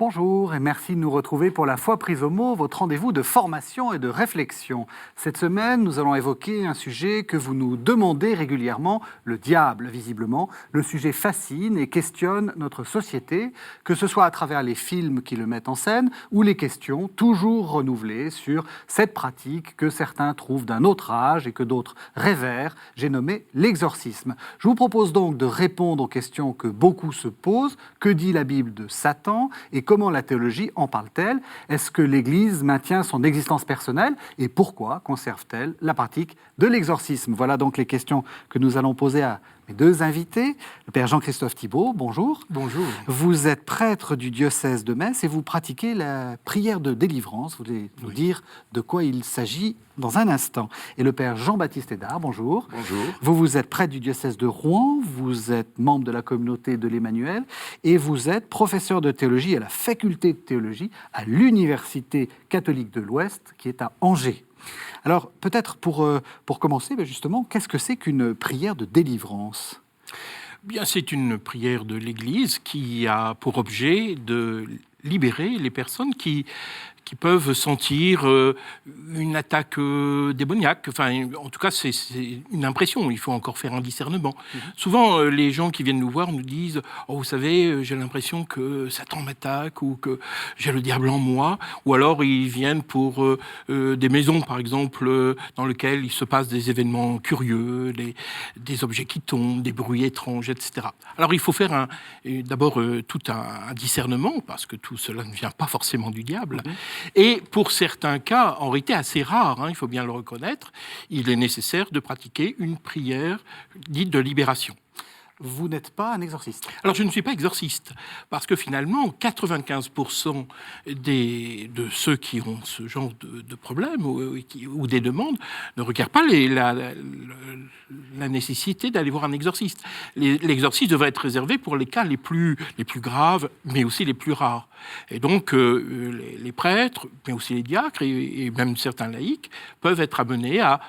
Bonjour et merci de nous retrouver pour la foi prise au mot, votre rendez-vous de formation et de réflexion. Cette semaine, nous allons évoquer un sujet que vous nous demandez régulièrement, le diable, visiblement. Le sujet fascine et questionne notre société, que ce soit à travers les films qui le mettent en scène ou les questions toujours renouvelées sur cette pratique que certains trouvent d'un autre âge et que d'autres révèrent. J'ai nommé l'exorcisme. Je vous propose donc de répondre aux questions que beaucoup se posent. Que dit la Bible de Satan et comment la théologie en parle-t-elle? Est-ce que l'Église maintient son existence personnelle? Et pourquoi conserve-t-elle la pratique de l'exorcisme? Voilà donc les questions que nous allons poser à mes deux invités. Le Père Jean-Christophe Thibault, bonjour. Bonjour. Vous êtes prêtre du diocèse de Metz et vous pratiquez la prière de délivrance. Vous allez nous dire de quoi il s'agit dans un instant. Et le Père Jean-Baptiste Hédard, bonjour. Bonjour. Vous êtes prêtre du diocèse de Rouen, vous êtes membre de la communauté de l'Emmanuel et vous êtes professeur de théologie à la faculté de théologie à l'Université catholique de l'Ouest qui est à Angers. Alors, peut-être pour commencer, justement, qu'est-ce que c'est qu'une prière de délivrance ? Bien, c'est une prière de l'Église qui a pour objet de libérer les personnes qui peuvent sentir une attaque démoniaque. Enfin, en tout cas, c'est une impression. Il faut encore faire un discernement. Souvent, les gens qui viennent nous voir nous disent « Oh, vous savez, j'ai l'impression que Satan m'attaque ou que j'ai le diable en moi. » Ou alors, ils viennent pour des maisons, par exemple, dans lesquelles il se passe des événements curieux, des objets qui tombent, des bruits étranges, etc. Alors, il faut faire d'abord tout un discernement, parce que tout cela ne vient pas forcément du diable. Et pour certains cas, en réalité assez rares, il faut bien le reconnaître, il est nécessaire de pratiquer une prière dite de libération. Vous n'êtes pas un exorciste. Alors, je ne suis pas exorciste, parce que finalement, 95% de ceux qui ont ce genre de problème ou des demandes ne requièrent pas la nécessité d'aller voir un exorciste. L'exorcisme devrait être réservé pour les cas les plus graves, mais aussi les plus rares. Et donc, les prêtres, mais aussi les diacres et même certains laïcs peuvent être amenés à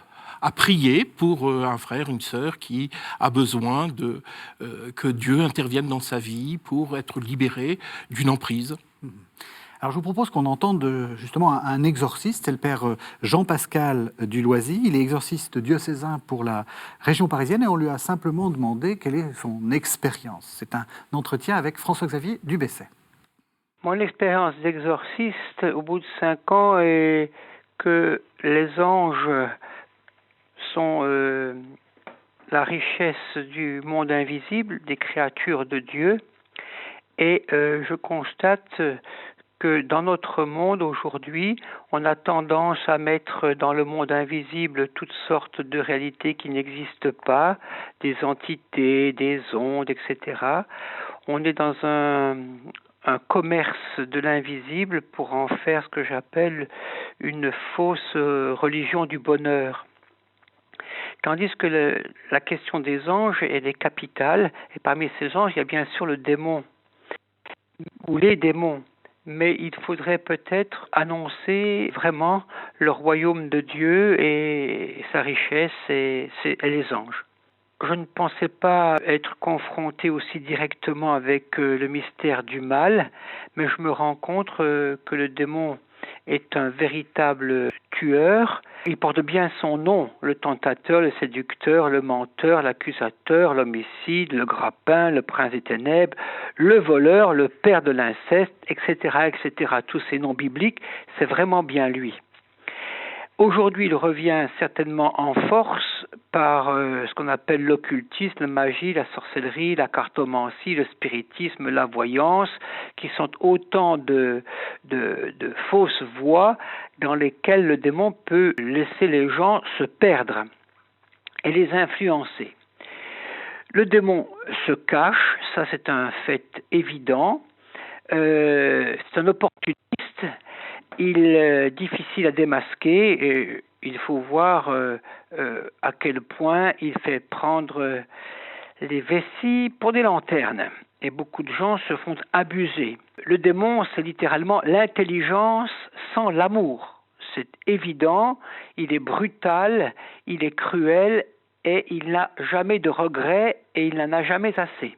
prier pour un frère, une sœur qui a besoin que Dieu intervienne dans sa vie pour être libéré d'une emprise. Alors je vous propose qu'on entende justement un exorciste, c'est le Père Jean-Pascal Duloisy. Il est exorciste diocésain pour la région parisienne et on lui a simplement demandé quelle est son expérience. C'est un entretien avec François-Xavier Dubesset. Mon expérience d'exorciste au bout de 5 ans est que les anges sont la richesse du monde invisible, des créatures de Dieu. Et je constate que dans notre monde aujourd'hui, on a tendance à mettre dans le monde invisible toutes sortes de réalités qui n'existent pas, des entités, des ondes, etc. On est dans un commerce de l'invisible pour en faire ce que j'appelle une fausse religion du bonheur. Tandis que la question des anges, elle est capitale, et parmi ces anges, il y a bien sûr le démon, ou les démons. Mais il faudrait peut-être annoncer vraiment le royaume de Dieu et sa richesse et les anges. Je ne pensais pas être confronté aussi directement avec le mystère du mal, mais je me rends compte que le démon est un véritable tueur. Il porte bien son nom, le tentateur, le séducteur, le menteur, l'accusateur, l'homicide, le grappin, le prince des ténèbres, le voleur, le père de l'inceste, etc., etc. Tous ces noms bibliques, c'est vraiment bien lui. Aujourd'hui, il revient certainement en force par ce qu'on appelle l'occultisme, la magie, la sorcellerie, la cartomancie, le spiritisme, la voyance, qui sont autant de fausses voies dans lesquelles le démon peut laisser les gens se perdre et les influencer. Le démon se cache, ça c'est un fait évident, c'est un opportuniste. Il est difficile à démasquer et il faut voir à quel point il fait prendre les vessies pour des lanternes. Et beaucoup de gens se font abuser. Le démon, c'est littéralement l'intelligence sans l'amour. C'est évident, il est brutal, il est cruel et il n'a jamais de regrets et il n'en a jamais assez.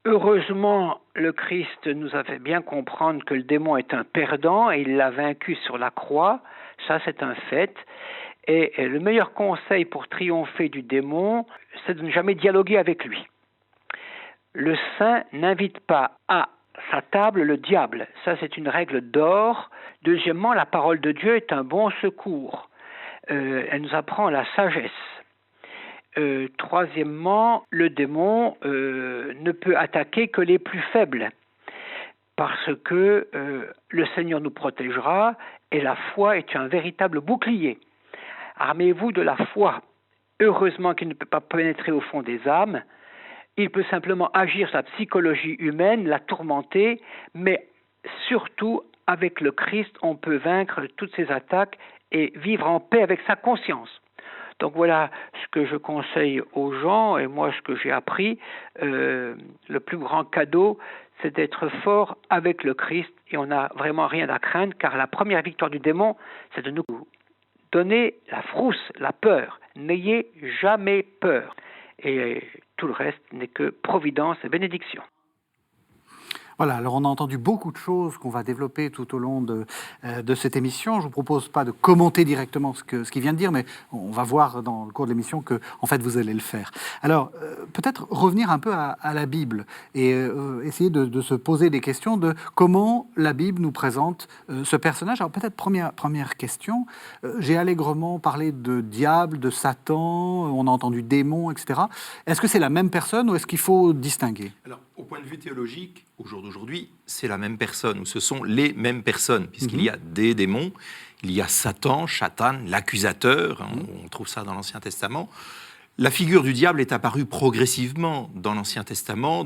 Heureusement, le Christ nous a fait bien comprendre que le démon est un perdant et il l'a vaincu sur la croix. Ça, c'est un fait. Et le meilleur conseil pour triompher du démon, c'est de ne jamais dialoguer avec lui. Le saint n'invite pas à sa table le diable. Ça, c'est une règle d'or. Deuxièmement, la parole de Dieu est un bon secours. Elle nous apprend la sagesse. Troisièmement, le démon ne peut attaquer que les plus faibles, parce que le Seigneur nous protégera et la foi est un véritable bouclier. Armez-vous de la foi. Heureusement qu'il ne peut pas pénétrer au fond des âmes. Il peut simplement agir sur la psychologie humaine, la tourmenter, mais surtout avec le Christ, on peut vaincre toutes ces attaques et vivre en paix avec sa conscience. Donc voilà ce que je conseille aux gens, et moi ce que j'ai appris, le plus grand cadeau, c'est d'être fort avec le Christ, et on n'a vraiment rien à craindre, car la première victoire du démon, c'est de nous donner la frousse, la peur. N'ayez jamais peur. Et tout le reste n'est que providence et bénédiction. Voilà, alors on a entendu beaucoup de choses qu'on va développer tout au long de cette émission. Je ne vous propose pas de commenter directement ce qu'il vient de dire, mais on va voir dans le cours de l'émission que, en fait, vous allez le faire. Alors, peut-être revenir un peu à la Bible et essayer de se poser des questions de comment la Bible nous présente ce personnage. Alors, peut-être première question. J'ai allègrement parlé de diable, de Satan, on a entendu démon, etc. Est-ce que c'est la même personne ou est-ce qu'il faut distinguer ? Alors, au point de vue théologique, au jour d'aujourd'hui, c'est la même personne, ou ce sont les mêmes personnes, puisqu'il y a des démons, il y a Satan, Shatan, l'accusateur, on trouve ça dans l'Ancien Testament. La figure du diable est apparue progressivement dans l'Ancien Testament.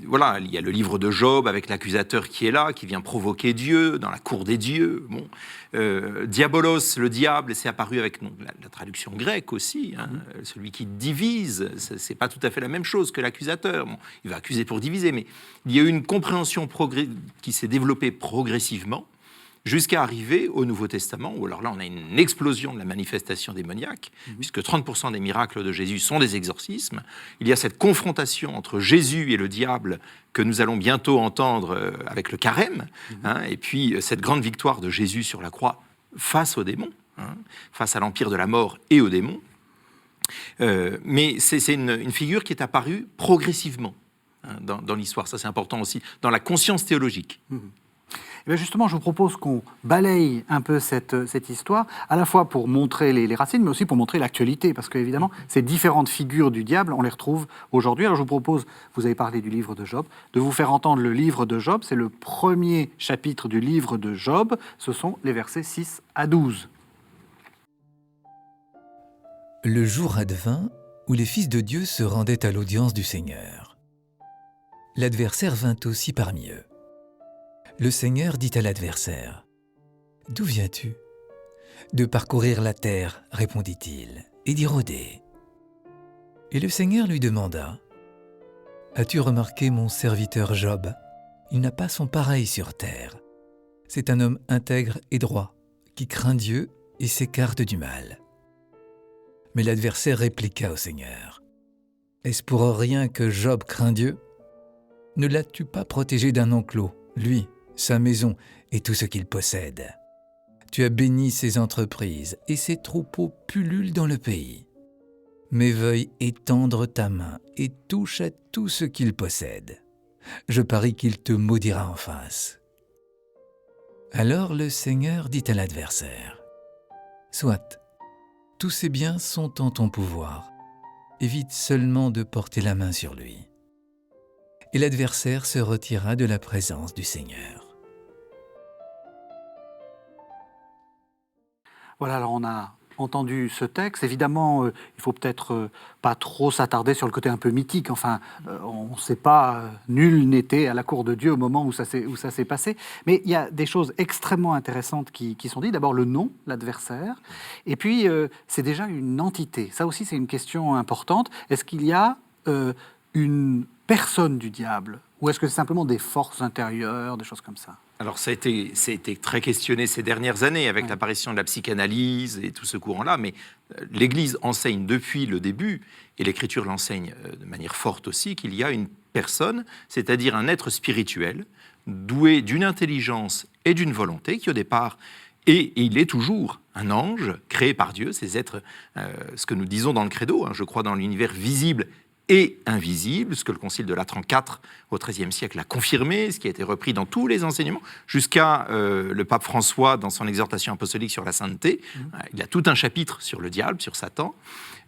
Voilà, il y a le livre de Job avec l'accusateur qui est là, qui vient provoquer Dieu dans la cour des dieux. Bon. Diabolos, le diable, c'est apparu avec la traduction grecque aussi. Celui qui divise, c'est pas tout à fait la même chose que l'accusateur. Bon, il va accuser pour diviser, mais il y a eu une compréhension qui s'est développée progressivement, jusqu'à arriver au Nouveau Testament, où alors là, on a une explosion de la manifestation démoniaque, puisque 30% des miracles de Jésus sont des exorcismes. Il y a cette confrontation entre Jésus et le diable que nous allons bientôt entendre avec le carême, et puis cette grande victoire de Jésus sur la croix face aux démons, face à l'empire de la mort et aux démons. Mais c'est une figure qui est apparue progressivement dans l'histoire. Ça, c'est important aussi, dans la conscience théologique. Et bien justement, je vous propose qu'on balaye un peu cette histoire, à la fois pour montrer les racines, mais aussi pour montrer l'actualité, parce qu'évidemment, ces différentes figures du diable, on les retrouve aujourd'hui. Alors je vous propose, vous avez parlé du livre de Job, de vous faire entendre le livre de Job. C'est le premier chapitre du livre de Job. Ce sont les versets 6 à 12. Le jour advint où les fils de Dieu se rendaient à l'audience du Seigneur. L'adversaire vint aussi parmi eux. Le Seigneur dit à l'adversaire : « D'où viens-tu ? » ?»« De parcourir la terre, répondit-il, et d'y rôder. » Et le Seigneur lui demanda : « As-tu remarqué mon serviteur Job ? Il n'a pas son pareil sur terre. C'est un homme intègre et droit, qui craint Dieu et s'écarte du mal. » Mais l'adversaire répliqua au Seigneur : « Est-ce pour rien que Job craint Dieu ? Ne l'as-tu pas protégé d'un enclos, lui, sa maison et tout ce qu'il possède ? Tu as béni ses entreprises et ses troupeaux pullulent dans le pays. Mais veuille étendre ta main et touche à tout ce qu'il possède. Je parie qu'il te maudira en face. » Alors le Seigneur dit à l'adversaire : « Soit, tous ces biens sont en ton pouvoir. Évite seulement de porter la main sur lui. » Et l'adversaire se retira de la présence du Seigneur. Voilà, alors on a entendu ce texte, évidemment, il faut peut-être pas trop s'attarder sur le côté un peu mythique. Enfin, on ne sait pas, nul n'était à la cour de Dieu au moment où ça s'est passé. Mais il y a des choses extrêmement intéressantes qui sont dites. D'abord, le nom, l'adversaire. Et puis, c'est déjà une entité. Ça aussi, c'est une question importante. Est-ce qu'il y a une personne du diable? Ou est-ce que c'est simplement des forces intérieures, des choses comme ça? Alors, ça a été très questionné ces dernières années avec l'apparition de la psychanalyse et tout ce courant-là, mais l'Église enseigne depuis le début, et l'Écriture l'enseigne de manière forte aussi, qu'il y a une personne, c'est-à-dire un être spirituel, doué d'une intelligence et d'une volonté, qui au départ, et il est toujours un ange créé par Dieu, ces êtres, ce que nous disons dans le credo, je crois dans l'univers visible et invisible, ce que le Concile de Latran IV au XIIIe siècle a confirmé, ce qui a été repris dans tous les enseignements, jusqu'à le pape François dans son exhortation apostolique sur la sainteté. Il a tout un chapitre sur le diable, sur Satan.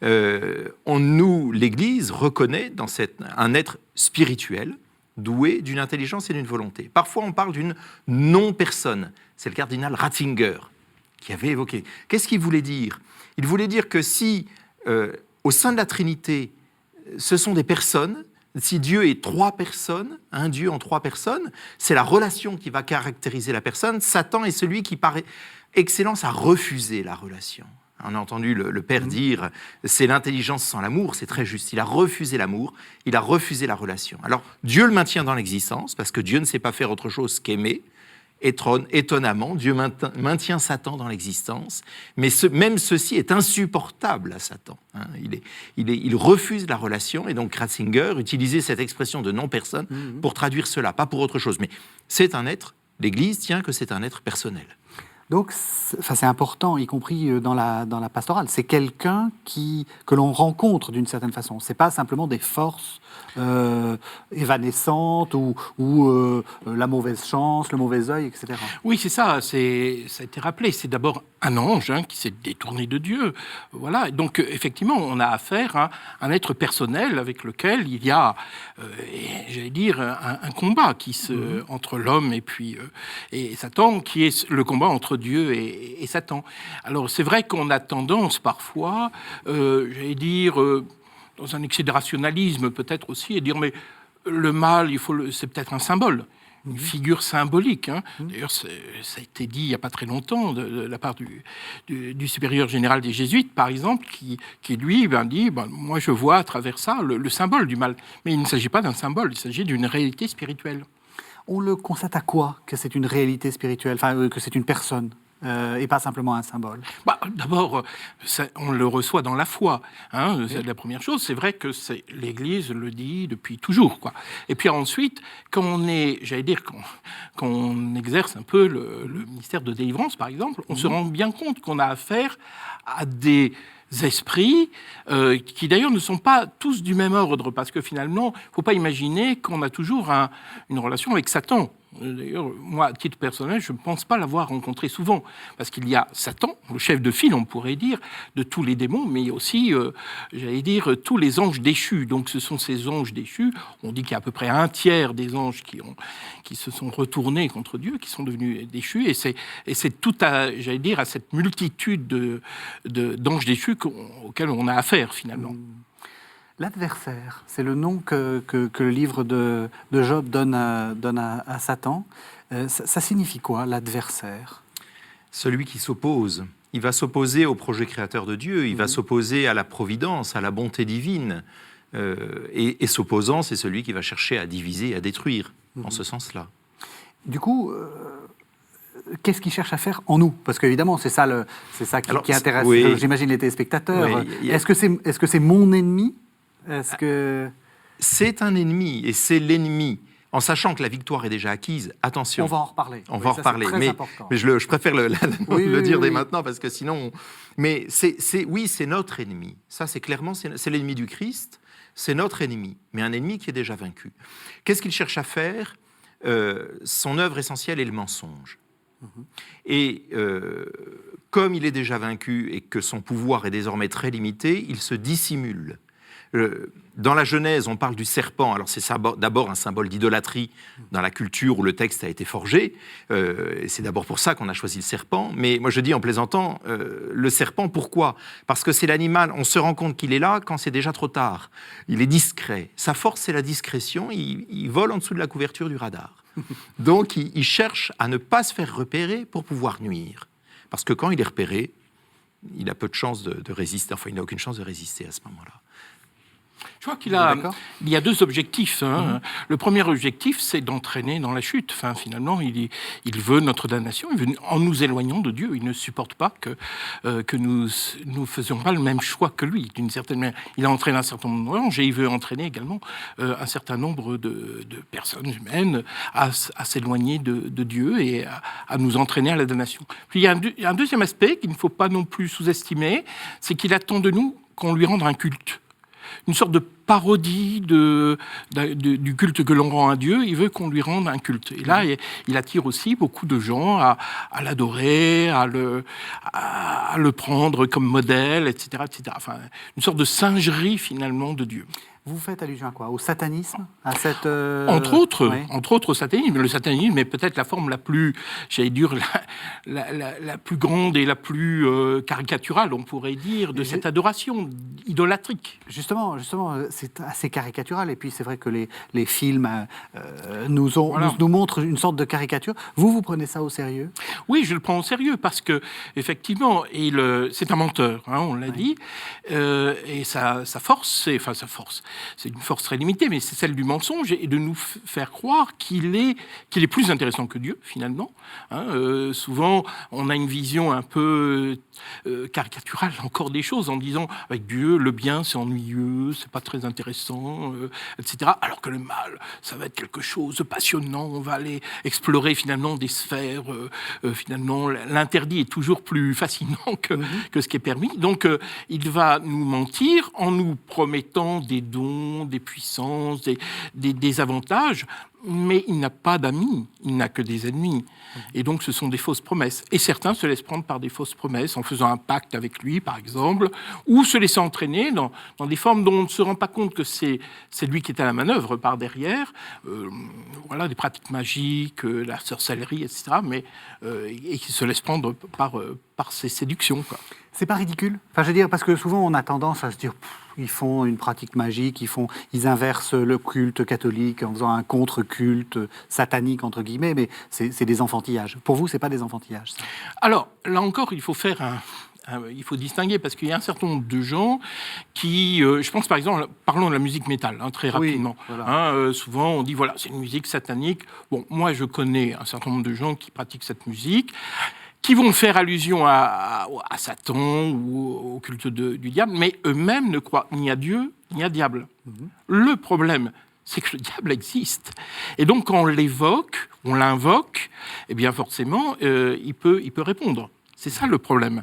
L'Église reconnaît dans un être spirituel, doué d'une intelligence et d'une volonté. Parfois, on parle d'une non-personne. C'est le cardinal Ratzinger qui avait évoqué. Qu'est-ce qu'il voulait dire? Il voulait dire que si, au sein de la Trinité, ce sont des personnes, si Dieu est trois personnes, un Dieu en trois personnes, c'est la relation qui va caractériser la personne. Satan est celui qui, par excellence, a refusé la relation. On a entendu le Père dire « c'est l'intelligence sans l'amour », c'est très juste. Il a refusé l'amour, il a refusé la relation. Alors, Dieu le maintient dans l'existence, parce que Dieu ne sait pas faire autre chose qu'aimer. Étonnamment, Dieu maintient Satan dans l'existence, mais même ceci est insupportable à Satan. Il refuse la relation, et donc Ratzinger utilisait cette expression de non-personne pour traduire cela, pas pour autre chose. Mais c'est un être, l'Église tient que c'est un être personnel. Donc, c'est important, y compris dans la pastorale. C'est quelqu'un que l'on rencontre d'une certaine façon. C'est pas simplement des forces évanescentes ou la mauvaise chance, le mauvais œil, etc. Oui, c'est ça. Ça a été rappelé. C'est d'abord un ange qui s'est détourné de Dieu. Voilà. Donc, effectivement, on a affaire à un être personnel avec lequel il y a, j'allais dire, un combat entre l'homme et Satan, qui est le combat entre Dieu et Satan. Alors, c'est vrai qu'on a tendance parfois, j'allais dire, dans un excès de rationalisme peut-être aussi, à dire mais le mal, c'est peut-être un symbole, une figure symbolique. D'ailleurs, ça a été dit il n'y a pas très longtemps de la part du supérieur général des Jésuites, par exemple, qui lui dit moi je vois à travers ça le symbole du mal. Mais il ne s'agit pas d'un symbole, il s'agit d'une réalité spirituelle. On le constate à quoi que c'est une réalité spirituelle, que c'est une personne et pas simplement un symbole? D'abord, on le reçoit dans la foi. C'est la première chose. C'est vrai que l'Église le dit depuis toujours, quoi. Et puis ensuite, quand qu'on exerce un peu le ministère de délivrance, par exemple, on se rend bien compte qu'on a affaire à des esprits qui d'ailleurs ne sont pas tous du même ordre, parce que finalement, il ne faut pas imaginer qu'on a toujours une relation avec Satan. D'ailleurs, moi, à titre personnel, je ne pense pas l'avoir rencontré souvent, parce qu'il y a Satan, le chef de file, on pourrait dire, de tous les démons, mais aussi, j'allais dire, tous les anges déchus. Donc ce sont ces anges déchus, on dit qu'il y a à peu près un tiers des anges qui se sont retournés contre Dieu, qui sont devenus déchus, et c'est tout j'allais dire, à cette multitude d'anges déchus auxquels on a affaire, finalement. L'adversaire, c'est le nom que le livre de Job donne à Satan. Ça signifie quoi, l'adversaire? Celui qui s'oppose. Il va s'opposer au projet créateur de Dieu, il va s'opposer à la providence, à la bonté divine. Et s'opposant, c'est celui qui va chercher à diviser, à détruire, en ce sens-là. Du coup, qu'est-ce qu'il cherche à faire en nous? Parce qu'évidemment, c'est ça qui intéresse, j'imagine, les téléspectateurs. Oui, Est-ce que c'est mon ennemi? C'est un ennemi, et c'est l'ennemi. En sachant que la victoire est déjà acquise, attention. On va en reparler. On va en reparler, mais je préfère le dire dès maintenant, parce que sinon... Mais c'est notre ennemi. Ça, c'est clairement, c'est l'ennemi du Christ, c'est notre ennemi, mais un ennemi qui est déjà vaincu. Qu'est-ce qu'il cherche à faire? Son œuvre essentielle est le mensonge. Et comme il est déjà vaincu et que son pouvoir est désormais très limité, il se dissimule. Dans la Genèse, on parle du serpent. Alors c'est d'abord un symbole d'idolâtrie dans la culture où le texte a été forgé. Et c'est d'abord pour ça qu'on a choisi le serpent. Mais moi je dis en plaisantant, le serpent, pourquoi ? Parce que c'est l'animal, on se rend compte qu'il est là quand c'est déjà trop tard. Il est discret. Sa force, c'est la discrétion. Il vole en dessous de la couverture du radar. Donc il cherche à ne pas se faire repérer pour pouvoir nuire. Parce que quand il est repéré, il a peu de chances de résister. Enfin, il n'a aucune chance de résister à ce moment-là. Je crois il y a deux objectifs. Le premier objectif, c'est d'entraîner dans la chute. Enfin, finalement, il veut notre damnation. Il veut, en nous éloignant de Dieu, il ne supporte pas que nous ne faisions pas le même choix que lui. D'une certaine manière, il a entraîné un certain nombre d'anges et il veut entraîner également un certain nombre de personnes humaines à s'éloigner de Dieu et à nous entraîner à la damnation. Puis il y a un deuxième aspect qu'il ne faut pas non plus sous-estimer, c'est qu'il attend de nous qu'on lui rende un culte. Une sorte de parodie du culte que l'on rend à Dieu, il veut qu'on lui rende un culte. Et là, il attire aussi beaucoup de gens à l'adorer, à le prendre comme modèle, etc., etc. Enfin, une sorte de singerie, finalement, de Dieu. Vous faites allusion à quoi ? Au satanisme ? À cette, entre autres au satanisme. Le satanisme est peut-être la forme la plus, j'allais dire, la plus grande et la plus caricaturale, on pourrait dire, de cette adoration idolâtrique. Justement, c'est assez caricatural. Et puis, c'est vrai que les films nous montrent une sorte de caricature. Vous prenez ça au sérieux ? Oui, je le prends au sérieux parce que, effectivement, c'est un menteur, on l'a dit. Et sa force, c'est une force très limitée, mais c'est celle du mensonge et de nous faire croire qu'il est plus intéressant que Dieu, finalement. Souvent, on a une vision un peu caricaturale encore des choses en disant avec Dieu, le bien, c'est ennuyeux, c'est pas très intéressant, etc. Alors que le mal, ça va être quelque chose de passionnant. On va aller explorer finalement des sphères. Finalement, l'interdit est toujours plus fascinant que ce qui est permis. Donc, il va nous mentir en nous promettant des dons, des puissances, des avantages, mais il n'a pas d'amis, il n'a que des ennemis. Et donc, ce sont des fausses promesses. Et certains se laissent prendre par des fausses promesses en faisant un pacte avec lui, par exemple, ou se laissant entraîner dans des formes dont on ne se rend pas compte que c'est lui qui est à la manœuvre par derrière. Des pratiques magiques, la sorcellerie, etc. Et qui se laissent prendre par ces séductions, quoi. C'est pas ridicule ? Enfin, je veux dire, parce que souvent, on a tendance à se dire, ils font une pratique magique, ils inversent le culte catholique en faisant un contre-culte satanique, entre guillemets, mais c'est des enfantillages. Pour vous, c'est pas des enfantillages, ça ? Alors, là encore, il faut faire il faut distinguer, parce qu'il y a un certain nombre de gens qui... je pense, par exemple, parlons de la musique métal, très rapidement. Oui, voilà. Souvent, on dit, voilà, c'est une musique satanique. Bon, moi, je connais un certain nombre de gens qui pratiquent cette musique, qui vont faire allusion à Satan ou au culte du diable, mais eux-mêmes ne croient ni à Dieu, ni à diable. Le problème, c'est que le diable existe. Et donc, quand on l'invoque, eh bien, forcément, il peut répondre. C'est ça le problème.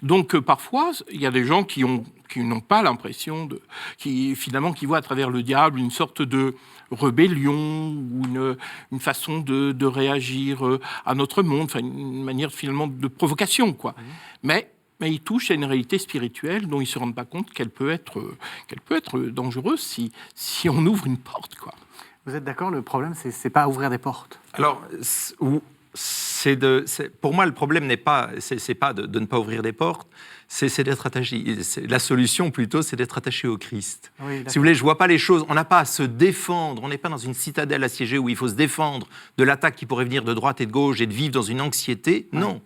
Donc, parfois, il y a des gens qui n'ont pas l'impression qui voient à travers le diable une sorte de rébellion ou une façon de réagir à notre monde, enfin une manière finalement de provocation, quoi. Mais ils touchent à une réalité spirituelle dont ils ne se rendent pas compte qu'elle peut être dangereuse si on ouvre une porte, quoi. Vous êtes d'accord, le problème, c'est pas ouvrir des portes. Alors, pour moi, le problème n'est pas de ne pas ouvrir des portes, c'est d'être attaché. La solution, plutôt, c'est d'être attaché au Christ. Oui, si vous voulez, je ne vois pas les choses. On n'a pas à se défendre. On n'est pas dans une citadelle assiégée où il faut se défendre de l'attaque qui pourrait venir de droite et de gauche et de vivre dans une anxiété. Non.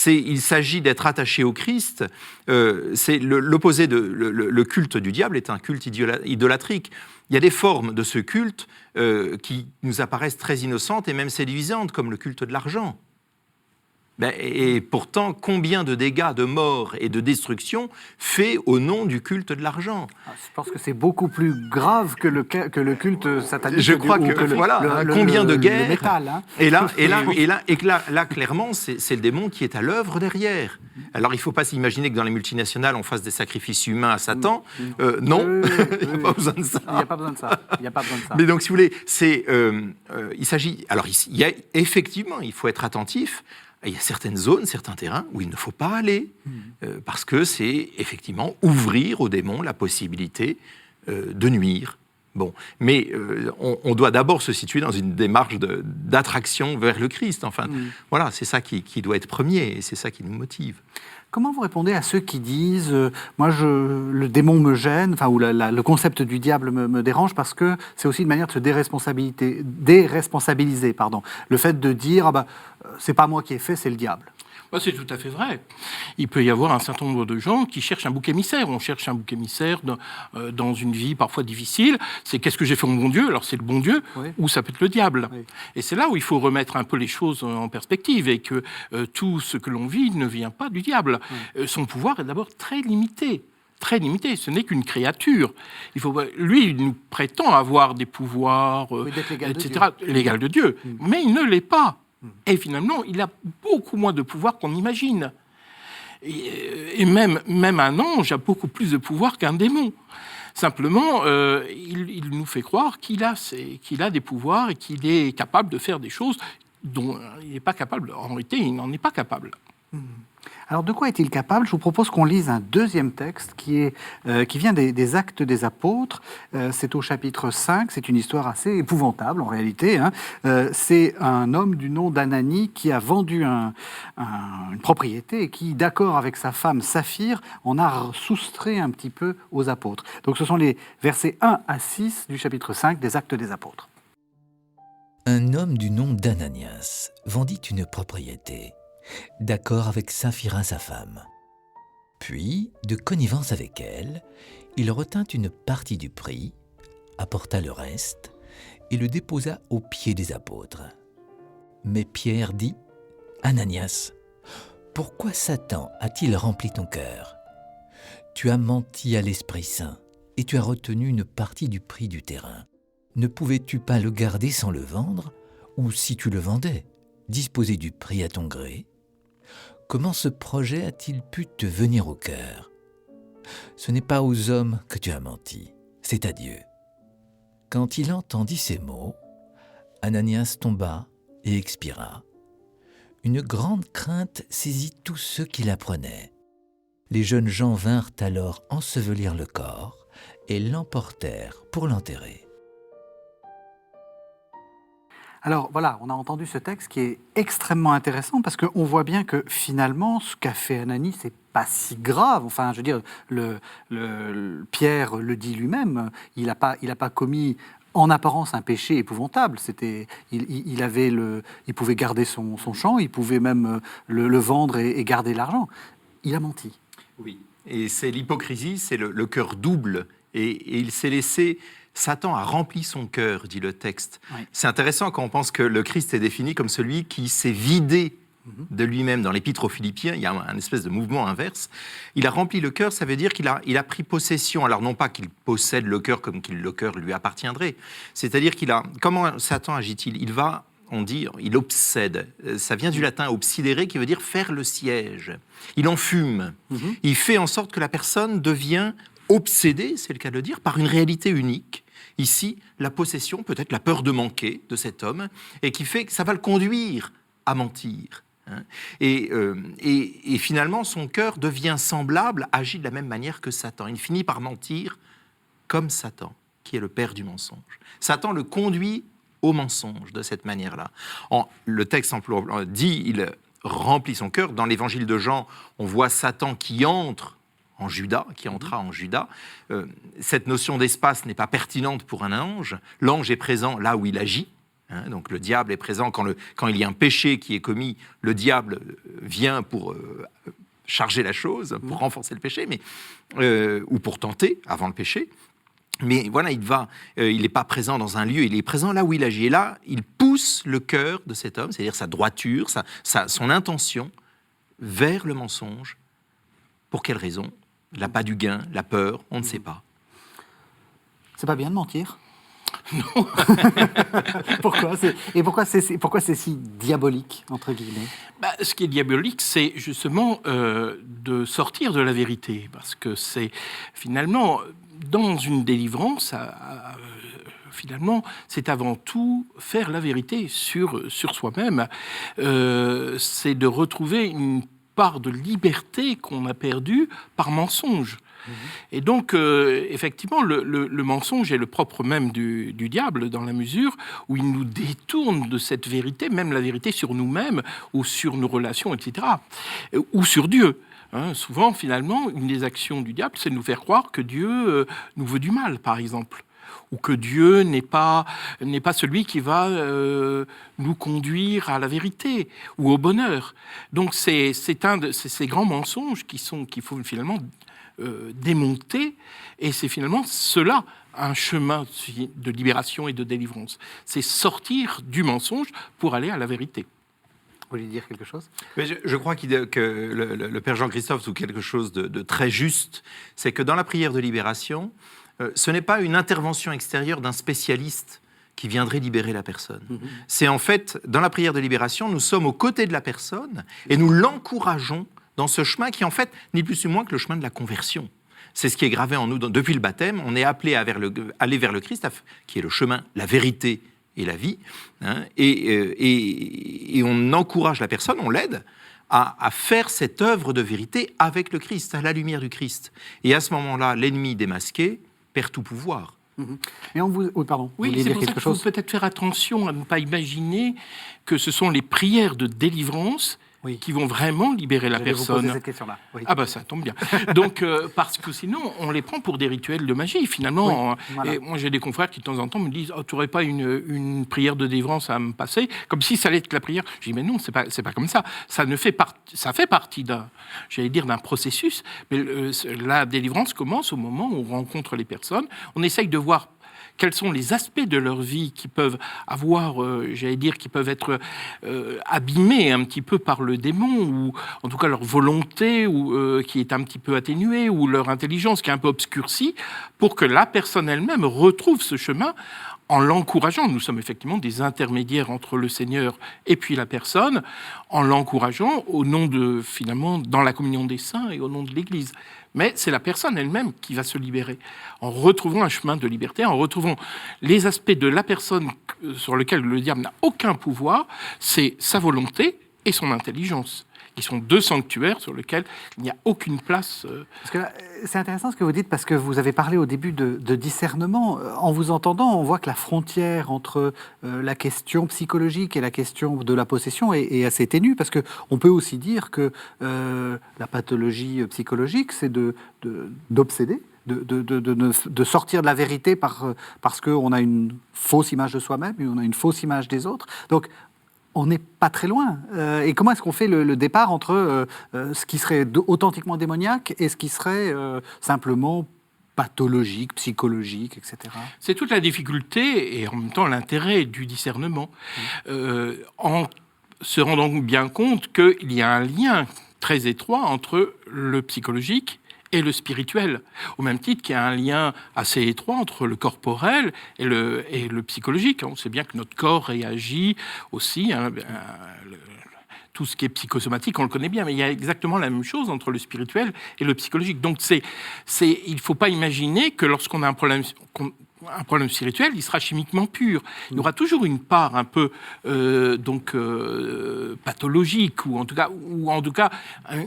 Il s'agit d'être attaché au Christ. C'est l'opposé le culte du diable est un culte idolâtrique. Il y a des formes de ce culte qui nous apparaissent très innocentes et même séduisantes, comme le culte de l'argent. Et pourtant, combien de dégâts, de morts et de destruction fait au nom du culte de l'argent ? Je pense que c'est beaucoup plus grave que le culte satanique. Je crois combien de guerres. Le métal, Et là, clairement, c'est le démon qui est à l'œuvre derrière. Alors, il ne faut pas s'imaginer que dans les multinationales, on fasse des sacrifices humains à Satan. Non, il n'y a pas besoin de ça. Il n'y a pas besoin de ça. Mais donc, si vous voulez, il s'agit... Alors, effectivement, il faut être attentif. Il y a certaines zones, certains terrains où il ne faut pas aller, parce que c'est effectivement ouvrir au démon la possibilité de nuire. Bon, mais on doit d'abord se situer dans une démarche d'attraction vers le Christ. Enfin, voilà, c'est ça qui doit être premier, et c'est ça qui nous motive. Comment vous répondez à ceux qui disent moi, le démon me gêne, enfin, ou le concept du diable me dérange parce que c'est aussi une manière de se déresponsabiliser, pardon. Le fait de dire c'est pas moi qui ai fait, c'est le diable. C'est tout à fait vrai. Il peut y avoir un certain nombre de gens qui cherchent un bouc émissaire. On cherche un bouc émissaire dans une vie parfois difficile. C'est qu'est-ce que j'ai fait au bon Dieu ? Alors c'est le bon Dieu, oui. Ou ça peut être le diable. Oui. Et c'est là où il faut remettre un peu les choses en perspective et que tout ce que l'on vit ne vient pas du diable. Oui. Son pouvoir est d'abord très limité. Très limité, ce n'est qu'une créature. Lui, il nous prétend avoir des pouvoirs, etc., l'égal de Dieu, mais il ne l'est pas. Et finalement, il a beaucoup moins de pouvoir qu'on imagine. Et même un ange a beaucoup plus de pouvoir qu'un démon. Simplement, il nous fait croire qu'il a des pouvoirs et qu'il est capable de faire des choses dont il n'est pas capable. En réalité, il n'en est pas capable. Alors, de quoi est-il capable ? Je vous propose qu'on lise un deuxième texte qui vient des Actes des Apôtres. C'est au chapitre 5. C'est une histoire assez épouvantable, en réalité. Hein. C'est un homme du nom d'Ananie qui a vendu une propriété et qui, d'accord avec sa femme Saphir, en a soustrait un petit peu aux apôtres. Donc, ce sont les versets 1 à 6 du chapitre 5 des Actes des Apôtres. Un homme du nom d'Ananias vendit une propriété, d'accord avec Saphira sa femme. Puis, de connivence avec elle, il retint une partie du prix, apporta le reste et le déposa aux pieds des apôtres. Mais Pierre dit « Ananias, pourquoi Satan a-t-il rempli ton cœur ? Tu as menti à l'Esprit Saint et tu as retenu une partie du prix du terrain. Ne pouvais-tu pas le garder sans le vendre, ou si tu le vendais, disposer du prix à ton gré ? Comment ce projet a-t-il pu te venir au cœur ? Ce n'est pas aux hommes que tu as menti, c'est à Dieu. » Quand il entendit ces mots, Ananias tomba et expira. Une grande crainte saisit tous ceux qui l'apprenaient. Les jeunes gens vinrent alors ensevelir le corps et l'emportèrent pour l'enterrer. Alors voilà, on a entendu ce texte qui est extrêmement intéressant parce qu'on voit bien que finalement, ce qu'a fait Ananie, c'est pas si grave. Enfin, je veux dire, Pierre le dit lui-même, il n'a pas commis en apparence un péché épouvantable. Il pouvait garder son champ, il pouvait même le vendre et garder l'argent. Il a menti. Oui, et c'est l'hypocrisie, c'est le cœur double, et il s'est laissé... Satan a rempli son cœur, dit le texte. Oui. C'est intéressant quand on pense que le Christ est défini comme celui qui s'est vidé de lui-même. Dans l'Épître aux Philippiens, il y a un espèce de mouvement inverse. Il a rempli le cœur, ça veut dire qu'il a pris possession. Alors non pas qu'il possède le cœur comme le cœur lui appartiendrait. C'est-à-dire comment Satan agit-il ? Il obsède. Ça vient du latin obsidere, qui veut dire faire le siège. Il enfume. Il fait en sorte que la personne devient obsédée, c'est le cas de le dire, par une réalité unique. Ici, la possession, peut-être la peur de manquer de cet homme, et qui fait que ça va le conduire à mentir. Et finalement, son cœur devient semblable, agit de la même manière que Satan. Il finit par mentir comme Satan, qui est le père du mensonge. Satan le conduit au mensonge de cette manière-là. Le texte dit, il remplit son cœur. Dans l'évangile de Jean, on voit Satan qui entra en Judas. Cette notion d'espace n'est pas pertinente pour un ange. L'ange est présent là où il agit. Donc le diable est présent quand il y a un péché qui est commis. Le diable vient pour charger la chose, pour renforcer le péché, ou pour tenter avant le péché. Mais voilà, il n'est pas présent dans un lieu, il est présent là où il agit. Et là, il pousse le cœur de cet homme, c'est-à-dire sa droiture, son intention, vers le mensonge. Pour quelle raison ? L'appât du gain, la peur, on ne sait pas. C'est pas bien de mentir ? Non. Pourquoi c'est si diabolique, entre guillemets ? Ce qui est diabolique, c'est justement de sortir de la vérité. Parce que c'est finalement, dans une délivrance, finalement, c'est avant tout faire la vérité sur soi-même. C'est de retrouver une part de liberté qu'on a perdue par mensonge. Et donc, effectivement, le mensonge est le propre même du diable, dans la mesure où il nous détourne de cette vérité, même la vérité sur nous-mêmes, ou sur nos relations, etc., ou sur Dieu. Souvent, finalement, une des actions du diable, c'est de nous faire croire que Dieu nous veut du mal, par exemple, ou que Dieu n'est pas celui qui va nous conduire à la vérité ou au bonheur. Donc c'est un de ces grands mensonges qu'il faut finalement démonter, et c'est finalement cela un chemin de libération et de délivrance. C'est sortir du mensonge pour aller à la vérité. Vous voulez dire quelque chose ? Mais je crois que le Père Jean-Christophe dit quelque chose de très juste, c'est que dans la prière de libération, ce n'est pas une intervention extérieure d'un spécialiste qui viendrait libérer la personne. C'est en fait, dans la prière de libération, nous sommes aux côtés de la personne et nous l'encourageons dans ce chemin qui, en fait, ni plus ni moins que le chemin de la conversion. C'est ce qui est gravé en nous depuis le baptême. On est appelé à aller vers le Christ, qui est le chemin, la vérité et la vie, et on encourage la personne, on l'aide à faire cette œuvre de vérité avec le Christ, à la lumière du Christ. Et à ce moment-là, l'ennemi démasqué perd tout pouvoir. Et oui, pardon. Oui, c'est pour ça qu'il faut peut-être faire attention à ne pas imaginer que ce sont les prières de délivrance qui vont vraiment libérer la personne. Vous poser cette question-là. Oui. Ah ça tombe bien. Donc, parce que sinon, on les prend pour des rituels de magie, finalement. Voilà. Et moi, j'ai des confrères qui, de temps en temps, me disent « tu n'aurais pas une prière de délivrance à me passer ?» Comme si ça allait être la prière. Je dis « Mais non, c'est pas comme ça. Ça fait partie d'un processus. Mais la délivrance commence au moment où on rencontre les personnes. On essaye de voir quels sont les aspects de leur vie qui peuvent avoir, qui peuvent être abîmés un petit peu par le démon, ou en tout cas leur volonté qui est un petit peu atténuée, ou leur intelligence qui est un peu obscurcie, pour que la personne elle-même retrouve ce chemin en l'encourageant. Nous sommes effectivement des intermédiaires entre le Seigneur et puis la personne, en l'encourageant au nom finalement, dans la communion des saints et au nom de l'Église. Mais c'est la personne elle-même qui va se libérer, en retrouvant un chemin de liberté, en retrouvant les aspects de la personne sur lesquels le diable n'a aucun pouvoir, c'est sa volonté et son intelligence. Ils sont deux sanctuaires sur lesquels il n'y a aucune place. Parce que là, c'est intéressant ce que vous dites, parce que vous avez parlé au début de discernement. En vous entendant, on voit que la frontière entre la question psychologique et la question de la possession est assez ténue, parce qu'on peut aussi dire que la pathologie psychologique, c'est d'obséder, de sortir de la vérité parce qu'on a une fausse image de soi-même, et on a une fausse image des autres. Donc, on n'est pas très loin. Et comment est-ce qu'on fait le départ entre ce qui serait authentiquement démoniaque et ce qui serait simplement pathologique, psychologique, etc. C'est toute la difficulté et en même temps l'intérêt du discernement. En se rendant bien compte qu'il y a un lien très étroit entre le psychologique et le spirituel, au même titre qu'il y a un lien assez étroit entre le corporel et le psychologique. On sait bien que notre corps réagit aussi, tout ce qui est psychosomatique, on le connaît bien, mais il y a exactement la même chose entre le spirituel et le psychologique. Donc il ne faut pas imaginer que lorsqu'on a un problème spirituel, il sera chimiquement pur. Il y aura toujours une part un peu pathologique, ou en tout cas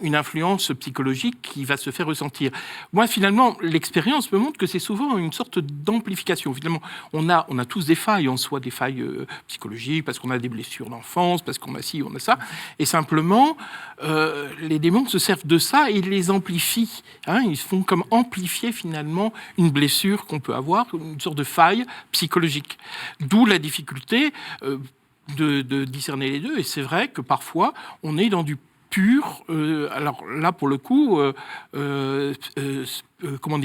une influence psychologique qui va se faire ressentir. Moi, finalement, l'expérience me montre que c'est souvent une sorte d'amplification. Finalement, on a tous des failles en soi, des failles psychologiques, parce qu'on a des blessures d'enfance, parce qu'on a ci, on a ça. Et simplement, les démons se servent de ça et ils les amplifient. Ils font comme amplifier finalement une blessure qu'on peut avoir, une sorte de faille psychologique. D'où la difficulté de discerner les deux. Et c'est vrai que parfois, on est dans du pur, alors là, pour le coup,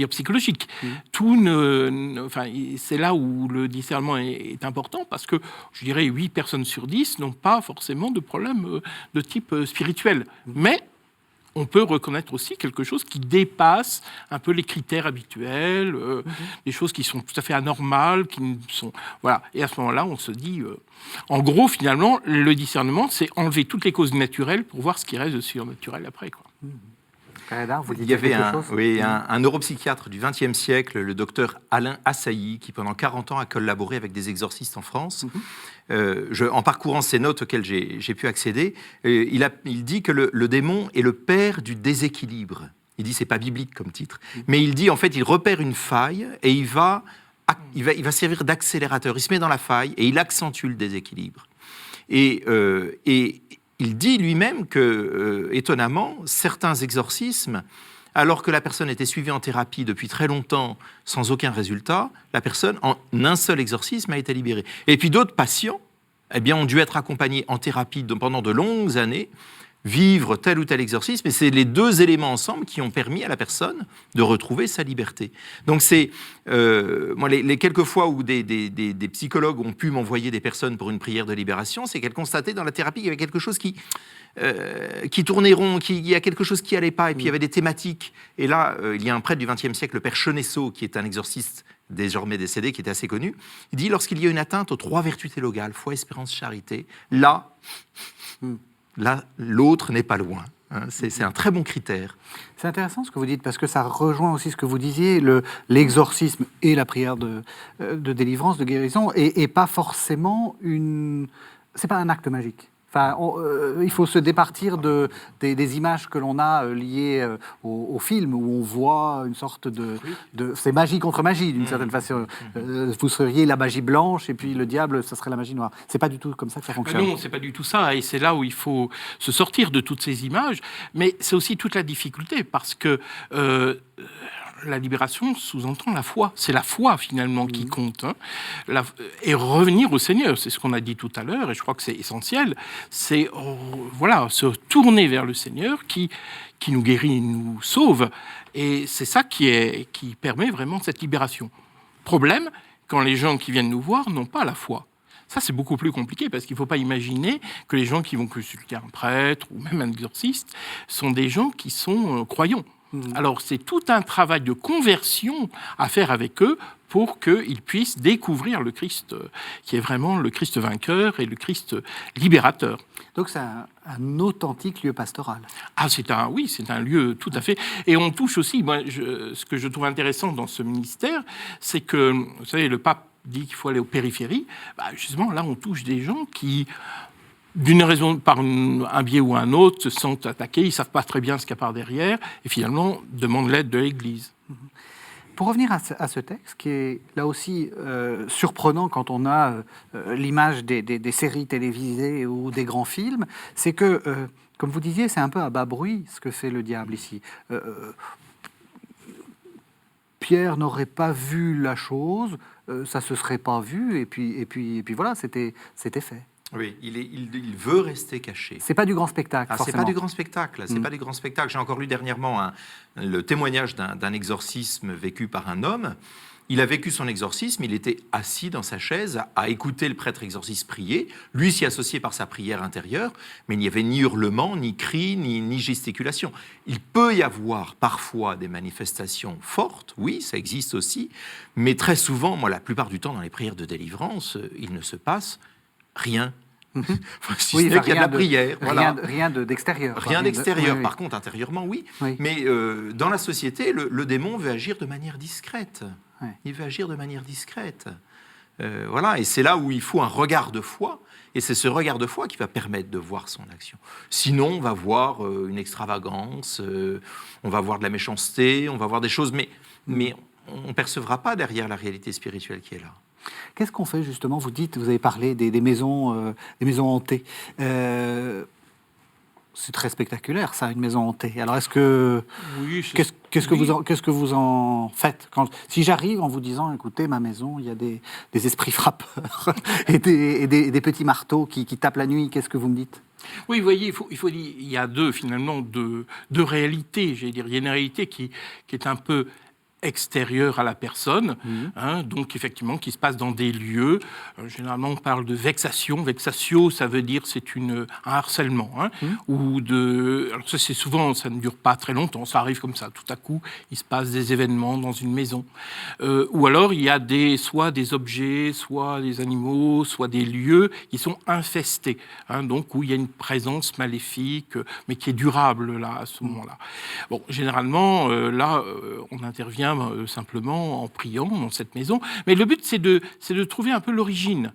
psychologique. C'est là où le discernement est important, parce que, je dirais, 8 personnes sur 10 n'ont pas forcément de problème de type spirituel. Mais on peut reconnaître aussi quelque chose qui dépasse un peu les critères habituels, des choses qui sont tout à fait anormales, voilà. Et à ce moment-là, on se dit, en gros, finalement, le discernement, c'est enlever toutes les causes naturelles pour voir ce qui reste de surnaturel après, quoi. Il y avait un neuropsychiatre du XXe siècle, le docteur Alain Assailly, qui pendant 40 ans a collaboré avec des exorcistes en France. En parcourant ces notes auxquelles j'ai pu accéder, il dit que le démon est le père du déséquilibre Il dit c'est pas biblique comme titre, mais il dit en fait il repère une faille et il va servir d'accélérateur. Il se met dans la faille et il accentue le déséquilibre. Et il dit lui-même que, étonnamment, certains exorcismes, alors que la personne était suivie en thérapie depuis très longtemps sans aucun résultat, la personne, en un seul exorcisme, a été libérée. Et puis d'autres patients, eh bien, ont dû être accompagnés en thérapie pendant de longues années, vivre tel ou tel exorcisme, et c'est les deux éléments ensemble qui ont permis à la personne de retrouver sa liberté. Donc c'est, moi, les quelques fois où des psychologues ont pu m'envoyer des personnes pour une prière de libération, c'est qu'elles constataient dans la thérapie qu'il y avait quelque chose qui tournait rond, il y a quelque chose qui n'allait pas, et puis il y avait des thématiques. Et là, il y a un prêtre du XXe siècle, le père Chenesso, qui est un exorciste désormais décédé, qui était assez connu, il dit, lorsqu'il y a une atteinte aux 3 vertus théologales, foi, espérance, charité, là, l'autre n'est pas loin. Hein, c'est un très bon critère. C'est intéressant ce que vous dites, parce que ça rejoint aussi ce que vous disiez, l'exorcisme et la prière de délivrance, de guérison, et pas forcément c'est pas un acte magique. Enfin, il faut se départir des images que l'on a liées au film, où on voit une sorte c'est magie contre magie, d'une certaine façon. Vous seriez la magie blanche, et puis le diable, ça serait la magie noire. C'est pas du tout comme ça que ça fonctionne. Non, c'est pas du tout ça, et c'est là où il faut se sortir de toutes ces images, mais c'est aussi toute la difficulté, parce que la libération sous-entend la foi. C'est la foi, finalement, qui compte. Hein. Et revenir au Seigneur, c'est ce qu'on a dit tout à l'heure, et je crois que c'est essentiel, c'est se tourner vers le Seigneur qui nous guérit, nous sauve. Et c'est ça qui permet vraiment cette libération. Problème, quand les gens qui viennent nous voir n'ont pas la foi. Ça, c'est beaucoup plus compliqué, parce qu'il ne faut pas imaginer que les gens qui vont consulter un prêtre ou même un exorciste sont des gens qui sont croyants. Alors, c'est tout un travail de conversion à faire avec eux pour qu'ils puissent découvrir le Christ, qui est vraiment le Christ vainqueur et le Christ libérateur. Donc, c'est un authentique lieu pastoral. Ah, c'est un lieu tout à fait. Et on touche aussi, ce que je trouve intéressant dans ce ministère, c'est que, vous savez, le pape dit qu'il faut aller aux périphéries. Justement, là, on touche des gens qui, d'une raison, par un biais ou un autre, se sentent attaqués, ils ne savent pas très bien ce qu'il y a par derrière, et finalement demandent l'aide de l'Église. Pour revenir à ce texte, qui est là aussi surprenant quand on a l'image des séries télévisées ou des grands films, c'est que, comme vous disiez, c'est un peu à bas bruit ce que fait le diable ici. Pierre n'aurait pas vu la chose, ça se serait pas vu, et puis voilà, c'était fait. Oui, il veut rester caché. C'est pas du grand spectacle, C'est forcément. pas du grand spectacle. C'est pas du grand spectacle. J'ai encore lu dernièrement le témoignage d'un exorcisme vécu par un homme. Il a vécu son exorcisme, il était assis dans sa chaise à écouter le prêtre exorciste prier, lui s'y associait par sa prière intérieure, mais il n'y avait ni hurlement, ni cri, ni gesticulation. Il peut y avoir parfois des manifestations fortes, oui, ça existe aussi, mais très souvent, la plupart du temps, dans les prières de délivrance, il ne se passe rien. Si ce n'est qu'il y a de la prière. Rien d'extérieur. Rien d'extérieur. Oui. Par contre, intérieurement, oui. Oui. Mais dans la société, le démon veut agir de manière discrète. Oui. Il veut agir de manière discrète. Et c'est là où il faut un regard de foi. Et c'est ce regard de foi qui va permettre de voir son action. Sinon, on va voir une extravagance, on va voir de la méchanceté, on va voir des choses, mais on ne percevra pas derrière la réalité spirituelle qui est là. Qu'est-ce qu'on fait justement? Vous avez parlé des maisons hantées. C'est très spectaculaire, ça, une maison hantée. Alors, est-ce que qu'est-ce que vous en faites si j'arrive en vous disant, écoutez, ma maison, il y a des esprits frappeurs et des petits marteaux qui tapent la nuit, qu'est-ce que vous me dites? Oui, vous voyez, il y a deux réalités. J'allais dire, il y a une réalité qui est un peu extérieure à la personne, donc effectivement qui se passe dans des lieux. Généralement, on parle de vexation. Vexatio, ça veut dire c'est un harcèlement, alors ça, c'est souvent, ça ne dure pas très longtemps, ça arrive comme ça. Tout à coup, il se passe des événements dans une maison, ou alors il y a soit des objets, soit des animaux, soit des lieux qui sont infestés, donc où il y a une présence maléfique, mais qui est durable là à ce moment-là. Bon, généralement, on intervient vient simplement en priant dans cette maison. Mais le but, c'est de trouver un peu l'origine,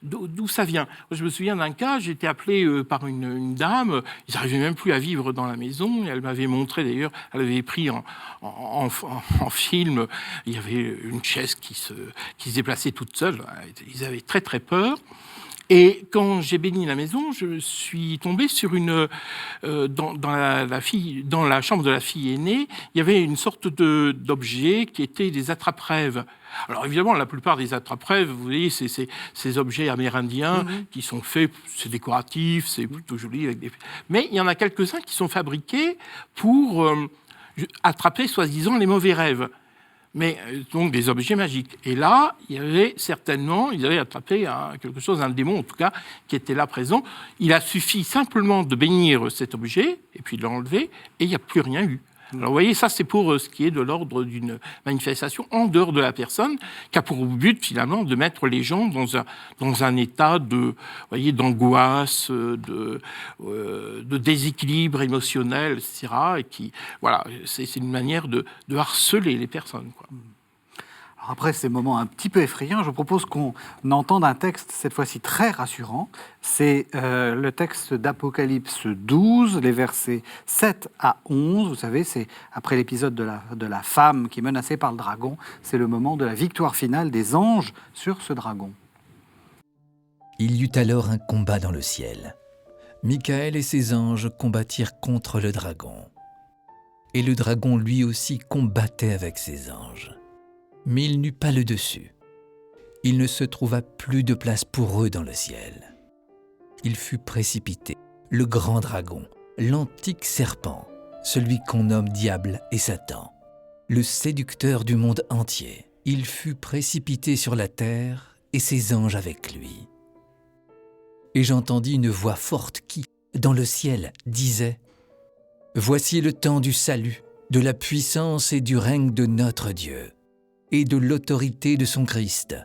d'où ça vient. Je me souviens d'un cas, j'ai été appelé par une dame, ils n'arrivaient même plus à vivre dans la maison, et elle m'avait montré d'ailleurs, elle avait pris en film, il y avait une chaise qui se déplaçait toute seule, ils avaient très très peur. Et quand j'ai béni la maison, je suis tombé sur dans la chambre de la fille aînée, il y avait une sorte d'objet qui était des attrape-rêves. Alors évidemment, la plupart des attrape-rêves, vous voyez, c'est ces objets amérindiens qui sont faits, c'est décoratif, c'est plutôt joli. Mais il y en a quelques-uns qui sont fabriqués pour attraper, soi-disant, les mauvais rêves. Mais donc des objets magiques. Et là, il y avait certainement, ils avaient attrapé quelque chose, un démon en tout cas, qui était là présent. Il a suffi simplement de bénir cet objet, et puis de l'enlever, et il n'y a plus rien eu. Alors vous voyez, ça c'est pour ce qui est de l'ordre d'une manifestation en dehors de la personne, qui a pour but finalement de mettre les gens dans un état d'angoisse, de déséquilibre émotionnel, etc. Et qui, voilà, c'est une manière de harceler les personnes, quoi. Alors après ces moments un petit peu effrayants, je propose qu'on entende un texte, cette fois-ci très rassurant. C'est le texte d'Apocalypse 12, les versets 7 à 11. Vous savez, c'est après l'épisode de la femme qui est menacée par le dragon. C'est le moment de la victoire finale des anges sur ce dragon. Il y eut alors un combat dans le ciel. Michael et ses anges combattirent contre le dragon. Et le dragon lui aussi combattait avec ses anges. Mais il n'eut pas le dessus. Il ne se trouva plus de place pour eux dans le ciel. Il fut précipité, le grand dragon, l'antique serpent, celui qu'on nomme Diable et Satan, le séducteur du monde entier. Il fut précipité sur la terre et ses anges avec lui. Et j'entendis une voix forte qui, dans le ciel, disait « Voici le temps du salut, de la puissance et du règne de notre Dieu, et de l'autorité de son Christ,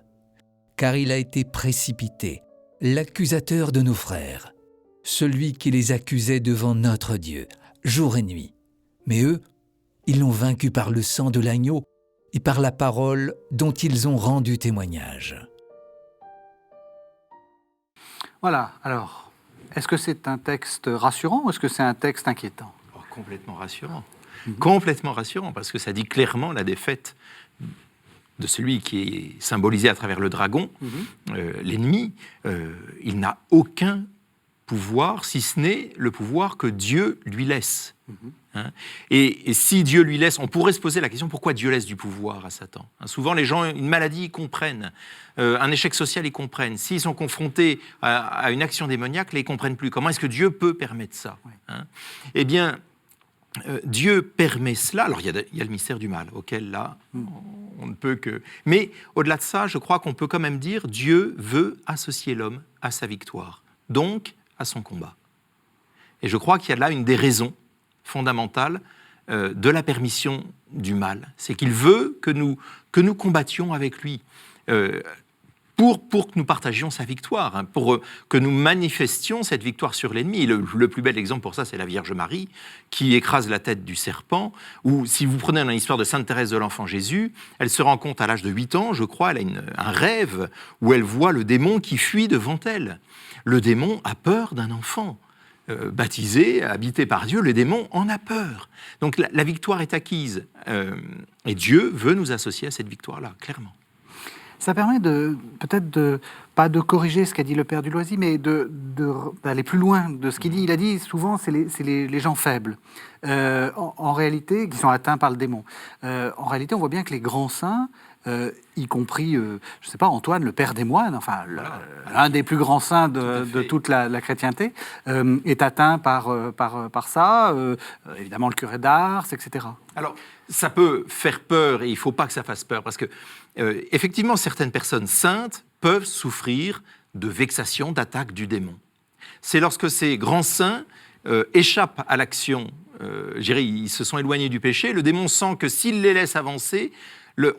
car il a été précipité, l'accusateur de nos frères, celui qui les accusait devant notre Dieu, jour et nuit. Mais eux, ils l'ont vaincu par le sang de l'agneau et par la parole dont ils ont rendu témoignage. » Voilà, alors, est-ce que c'est un texte rassurant ou est-ce que c'est un texte inquiétant ? Complètement rassurant. Complètement rassurant, parce que ça dit clairement la défaite de celui qui est symbolisé à travers le dragon, l'ennemi. Il n'a aucun pouvoir, si ce n'est le pouvoir que Dieu lui laisse. Et si Dieu lui laisse, on pourrait se poser la question, pourquoi Dieu laisse du pouvoir à Satan ? Souvent, les gens, une maladie, ils comprennent. Un échec social, ils comprennent. S'ils sont confrontés à une action démoniaque, là, ils ne comprennent plus. Comment est-ce que Dieu peut permettre ça ? Eh bien, Dieu permet cela. Alors, il y a le mystère du mal, auquel, là, on ne peut que... Mais, au-delà de ça, je crois qu'on peut quand même dire Dieu veut associer l'homme à sa victoire, donc à son combat. Et je crois qu'il y a là une des raisons fondamentales de la permission du mal. C'est qu'il veut que nous combattions avec lui, pour que nous partagions sa victoire, pour que nous manifestions cette victoire sur l'ennemi. Le plus bel exemple pour ça, c'est la Vierge Marie, qui écrase la tête du serpent, ou si vous prenez l'histoire de Sainte Thérèse de l'Enfant Jésus, elle se rend compte à l'âge de 8 ans, je crois, elle a un rêve où elle voit le démon qui fuit devant elle. Le démon a peur d'un enfant. Baptisé, habité par Dieu, le démon en a peur. Donc la victoire est acquise. Et Dieu veut nous associer à cette victoire-là, clairement. Ça permet pas de corriger ce qu'a dit le père Duloisy, mais d'aller plus loin de ce qu'il dit. Il a dit souvent, c'est les gens faibles, en réalité, qui sont atteints par le démon. En réalité, on voit bien que les grands saints, y compris, je ne sais pas, Antoine, le père des moines, enfin, l'un des plus grands saints de toute la chrétienté, est atteint par ça, évidemment le curé d'Ars, etc. Alors, ça peut faire peur et il ne faut pas que ça fasse peur, parce que, effectivement, certaines personnes saintes peuvent souffrir de vexations, d'attaques du démon. C'est lorsque ces grands saints échappent à l'action, ils se sont éloignés du péché, le démon sent que s'il les laisse avancer,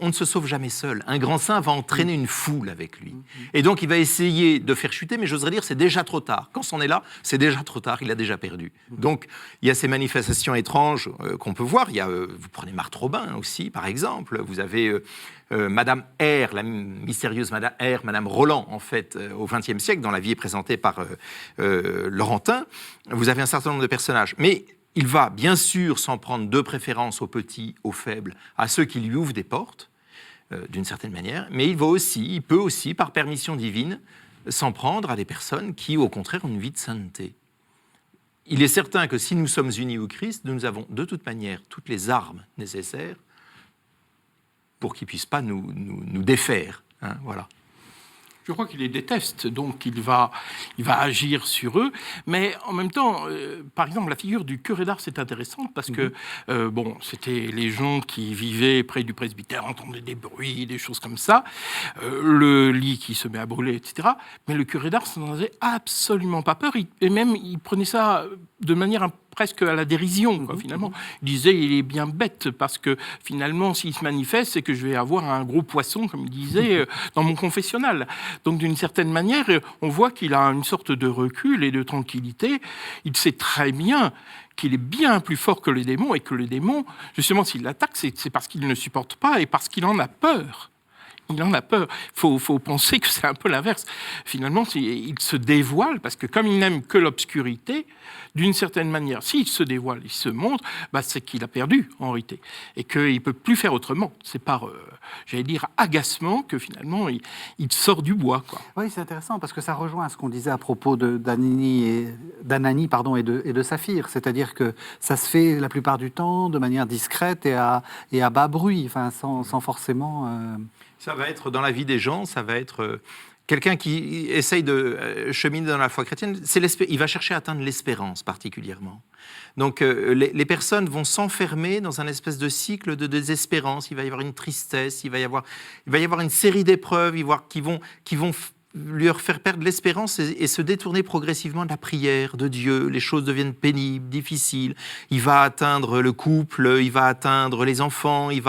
On ne se sauve jamais seul. Un grand saint va entraîner une foule avec lui. Et donc, il va essayer de faire chuter, mais j'oserais dire, c'est déjà trop tard. Quand on est là, c'est déjà trop tard, il a déjà perdu. Donc, il y a ces manifestations étranges qu'on peut voir. Vous prenez Marthe Robin aussi, par exemple. Vous avez Madame R, la mystérieuse Madame R, Madame Roland, en fait, au XXe siècle, dont la vie est présentée par Laurentin. Vous avez un certain nombre de personnages. Mais il va bien sûr s'en prendre de préférence aux petits, aux faibles, à ceux qui lui ouvrent des portes, d'une certaine manière, mais il peut aussi, par permission divine, s'en prendre à des personnes qui, au contraire, ont une vie de sainteté. Il est certain que si nous sommes unis au Christ, nous avons de toute manière toutes les armes nécessaires pour qu'il ne puisse pas nous défaire. Hein, voilà. Je crois qu'il les déteste, donc il va agir sur eux. Mais en même temps, par exemple, la figure du curé d'Ars est intéressante parce que, c'était les gens qui vivaient près du presbytère, entendaient des bruits, des choses comme ça, le lit qui se met à brûler, etc. Mais le curé d'Ars n'en avait absolument pas peur, et même il prenait ça de manière presque à la dérision, quoi, finalement. Il disait, il est bien bête, parce que finalement, s'il se manifeste, c'est que je vais avoir un gros poisson, comme il disait, dans mon confessionnal. Donc, d'une certaine manière, on voit qu'il a une sorte de recul et de tranquillité. Il sait très bien qu'il est bien plus fort que les démons, et que les démons, justement, s'il l'attaque, c'est parce qu'il ne supporte pas et parce qu'il en a peur. Il en a peur. Il faut penser que c'est un peu l'inverse. Finalement, il se dévoile, parce que comme il n'aime que l'obscurité, d'une certaine manière, s'il se dévoile, il se montre, c'est qu'il a perdu, en réalité, et qu'il ne peut plus faire autrement. C'est par, j'allais dire, agacement que finalement, il sort du bois, quoi. Oui, c'est intéressant, parce que ça rejoint ce qu'on disait à propos d'Anani et de Saphir. C'est-à-dire que ça se fait la plupart du temps de manière discrète et à bas bruit, enfin, sans forcément... Ça va être, dans la vie des gens, ça va être quelqu'un qui essaye de cheminer dans la foi chrétienne. Il va chercher à atteindre l'espérance particulièrement. Donc les personnes vont s'enfermer dans un espèce de cycle de désespérance. Il va y avoir une tristesse, il va y avoir une série d'épreuves qui vont lui faire perdre l'espérance et se détourner progressivement de la prière, de Dieu. Les choses deviennent pénibles, difficiles. Il va atteindre le couple, il va atteindre les enfants, il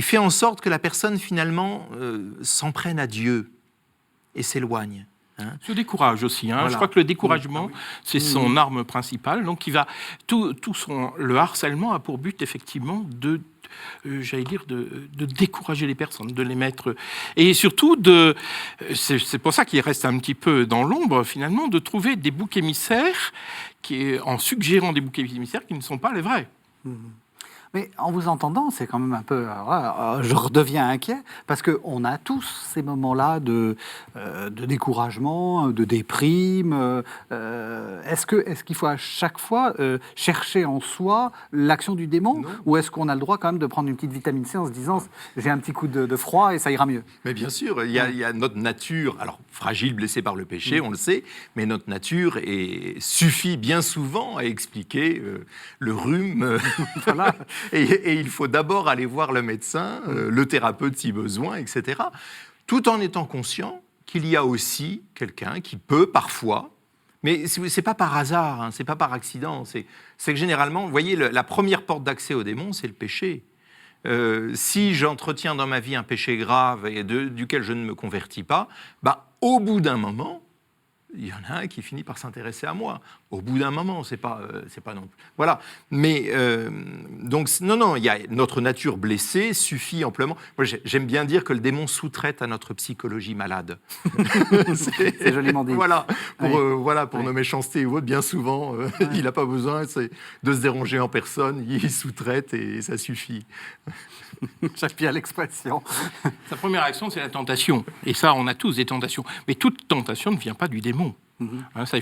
fait en sorte que la personne, finalement, s'en prenne à Dieu et s'éloigne. Hein. Se décourage aussi. Voilà. Je crois que le découragement, c'est son arme principale. Donc, le harcèlement a pour but, effectivement, de décourager les personnes, de les mettre... Et surtout, c'est pour ça qu'il reste un petit peu dans l'ombre, finalement, de trouver des boucs émissaires, en suggérant des boucs émissaires qui ne sont pas les vrais. Mais en vous entendant, c'est quand même un peu... je redeviens inquiet, parce qu'on a tous ces moments-là de découragement, de déprime. Est-ce qu'il faut à chaque fois chercher en soi l'action du démon ? Ou est-ce qu'on a le droit quand même de prendre une petite vitamine C en se disant « j'ai un petit coup de froid et ça ira mieux » ? Mais bien sûr, il y a notre nature, alors fragile, blessée par le péché, on le sait, mais notre nature suffit bien souvent à expliquer le rhume. Voilà. Et il faut d'abord aller voir le médecin, le thérapeute si besoin, etc. Tout en étant conscient qu'il y a aussi quelqu'un qui peut parfois, mais c'est pas par hasard, hein, c'est pas par accident, c'est que généralement, vous voyez, la première porte d'accès au démon, c'est le péché. Si j'entretiens dans ma vie un péché grave et duquel je ne me convertis pas, au bout d'un moment, il y en a un qui finit par s'intéresser à moi. Au bout d'un moment, c'est pas non plus. Voilà. Mais donc non, il y a notre nature blessée suffit amplement. Moi, j'aime bien dire que le démon sous-traite à notre psychologie malade. c'est joliment dit. Voilà. Pour nos méchancetés ou autres, bien souvent, il n'a pas besoin de se déranger en personne. Il sous-traite et ça suffit. J'aime bien l'expression. Sa première action, c'est la tentation. Et ça, on a tous des tentations. Mais toute tentation ne vient pas du démon. Ça,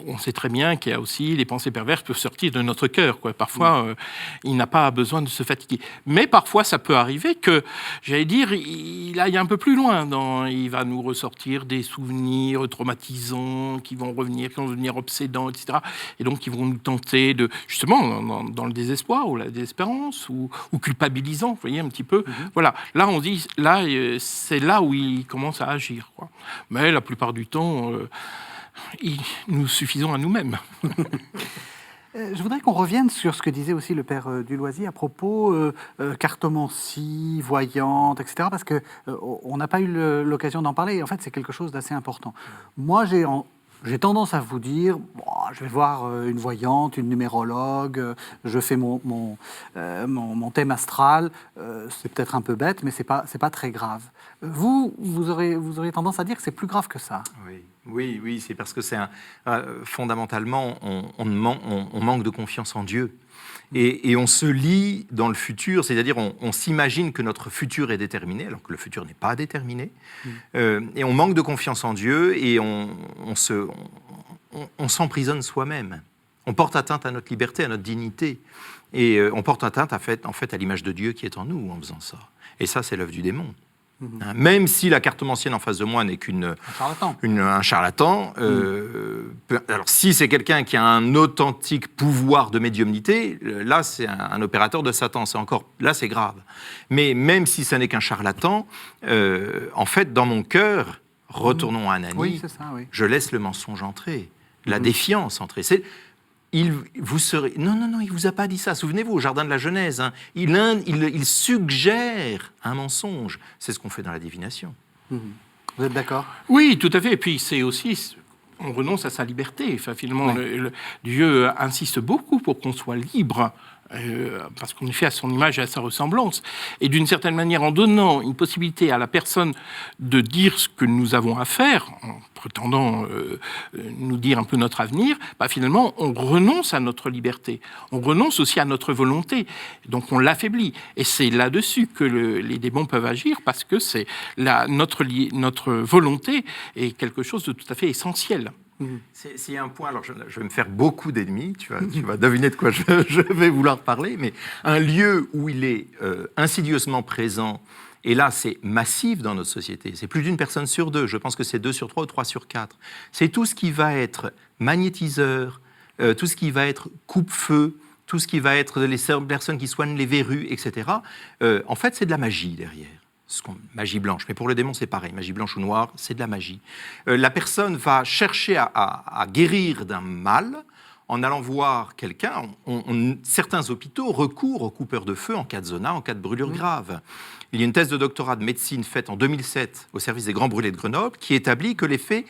on sait très bien qu'il y a aussi les pensées perverses peuvent sortir de notre cœur, quoi. Parfois, il n'a pas besoin de se fatiguer. Mais parfois, ça peut arriver que, j'allais dire, il aille un peu plus loin. Il va nous ressortir des souvenirs traumatisants qui vont devenir obsédants, etc. Et donc, ils vont nous tenter justement, dans le désespoir ou la désespérance ou culpabilisant, vous voyez, un petit peu. Voilà. Là, on dit, c'est là où il commence à agir, quoi. Mais la plupart du temps, nous suffisons à nous-mêmes. Je voudrais qu'on revienne sur ce que disait aussi le père Duloisy à propos cartomancie, voyante, etc. Parce qu'on n'a pas eu l'occasion d'en parler. Et en fait, c'est quelque chose d'assez important. Moi, j'ai tendance à vous dire, bon, je vais voir une voyante, une numérologue, je fais mon thème astral. C'est peut-être un peu bête, mais c'est pas très grave. Vous auriez tendance à dire que c'est plus grave que ça. Oui, c'est parce que fondamentalement, on manque de confiance en Dieu. Et on se lie dans le futur, c'est-à-dire on s'imagine que notre futur est déterminé, alors que le futur n'est pas déterminé. Et on manque de confiance en Dieu et on s'emprisonne soi-même. On porte atteinte à notre liberté, à notre dignité. Et on porte atteinte en fait à l'image de Dieu qui est en nous en faisant ça. Et ça, c'est l'œuvre du démon. Même si la cartomancienne en face de moi n'est un charlatan, alors si c'est quelqu'un qui a un authentique pouvoir de médiumnité, là c'est un opérateur de Satan, là c'est grave. Mais même si ce n'est qu'un charlatan, en fait dans mon cœur, retournons à Ananie, je laisse le mensonge entrer, la défiance entrer. Non, il vous a pas dit ça. Souvenez-vous, au jardin de la Genèse, il suggère un mensonge. C'est ce qu'on fait dans la divination. Vous êtes d'accord ? Oui, tout à fait. Et puis c'est aussi, on renonce à sa liberté. Enfin, finalement, Dieu insiste beaucoup pour qu'on soit libre. Parce qu'on est fait à son image et à sa ressemblance. Et d'une certaine manière, en donnant une possibilité à la personne de dire ce que nous avons à faire, en prétendant nous dire un peu notre avenir, finalement, on renonce à notre liberté. On renonce aussi à notre volonté. Donc, on l'affaiblit. Et c'est là-dessus que les démons peuvent agir, parce que c'est notre volonté est quelque chose de tout à fait essentiel. C'est un point, alors je vais me faire beaucoup d'ennemis, tu vas deviner de quoi je vais vouloir parler, mais un lieu où il est insidieusement présent, et là c'est massif dans notre société, c'est plus d'une personne sur deux, je pense que c'est 2 sur 3 ou 3 sur 4, c'est tout ce qui va être magnétiseur, tout ce qui va être coupe-feu, tout ce qui va être les personnes qui soignent les verrues, etc. En fait c'est de la magie derrière. Magie blanche, mais pour le démon c'est pareil, magie blanche ou noire, c'est de la magie. La personne va chercher à guérir d'un mal en allant voir quelqu'un. Certains hôpitaux recourent aux coupeurs de feu en cas de zona, en cas de brûlure grave. Il y a une thèse de doctorat de médecine faite en 2007 au service des Grands Brûlés de Grenoble qui établit que l'effet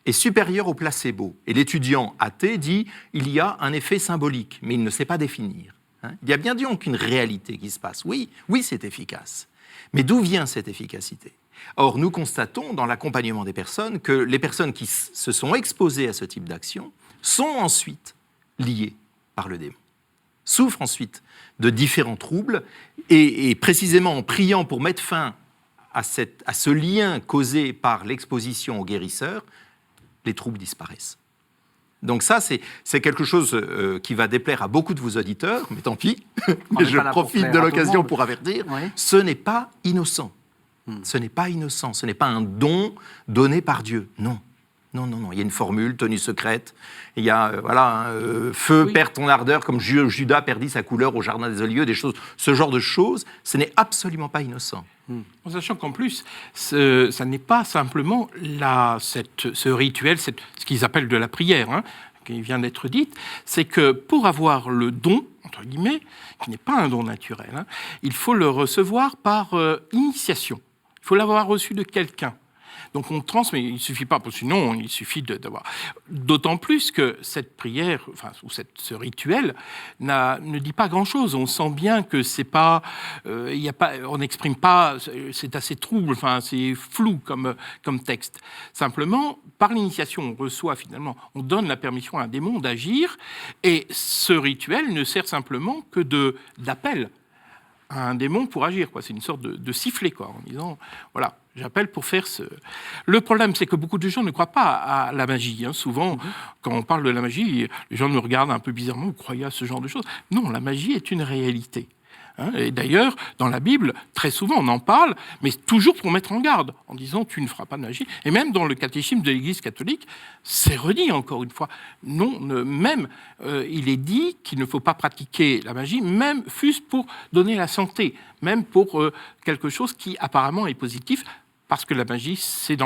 est supérieur au placebo. Et l'étudiant athée dit il y a un effet symbolique, mais il ne sait pas définir. Il y a bien donc une réalité qui se passe. Oui, c'est efficace. Mais d'où vient cette efficacité ? Or, nous constatons dans l'accompagnement des personnes que les personnes qui se sont exposées à ce type d'action sont ensuite liées par le démon, souffrent ensuite de différents troubles, et précisément en priant pour mettre fin à ce lien causé par l'exposition au guérisseur, les troubles disparaissent. Donc ça, c'est quelque chose qui va déplaire à beaucoup de vos auditeurs, mais tant pis, je profite de l'occasion pour avertir, ce n'est pas innocent. Ce n'est pas innocent, ce n'est pas un don donné par Dieu, non. Non, il y a une formule, tenue secrète, il y a, feu, perds ton ardeur, comme Judas perdit sa couleur au jardin des Oliviers, ce genre de choses, ce n'est absolument pas innocent. En sachant qu'en plus, ça n'est pas simplement ce rituel, ce qu'ils appellent de la prière, qui vient d'être dite, c'est que pour avoir le don, entre guillemets, qui n'est pas un don naturel, il faut le recevoir par initiation. Il faut l'avoir reçu de quelqu'un. Donc on transmet, il ne suffit pas, parce que sinon il suffit d'avoir... D'autant plus que cette prière, ce rituel, ne dit pas grand-chose. On sent bien que c'est pas... on n'exprime pas... C'est assez trouble, c'est flou comme texte. Simplement, par l'initiation, on reçoit finalement, on donne la permission à un démon d'agir, et ce rituel ne sert simplement que d'appel à un démon pour agir. C'est une sorte de sifflet, en disant, voilà, j'appelle pour faire ce... Le problème, c'est que beaucoup de gens ne croient pas à la magie. Souvent, quand on parle de la magie, les gens nous regardent un peu bizarrement, vous croyez à ce genre de choses ? Non, la magie est une réalité. Et d'ailleurs, dans la Bible, très souvent, on en parle, mais toujours pour mettre en garde, en disant « tu ne feras pas de magie ». Et même dans le catéchisme de l'Église catholique, c'est redit encore une fois. Non, il est dit qu'il ne faut pas pratiquer la magie, même fût-ce pour donner la santé, même pour quelque chose qui apparemment est positif, parce que la magie, c'est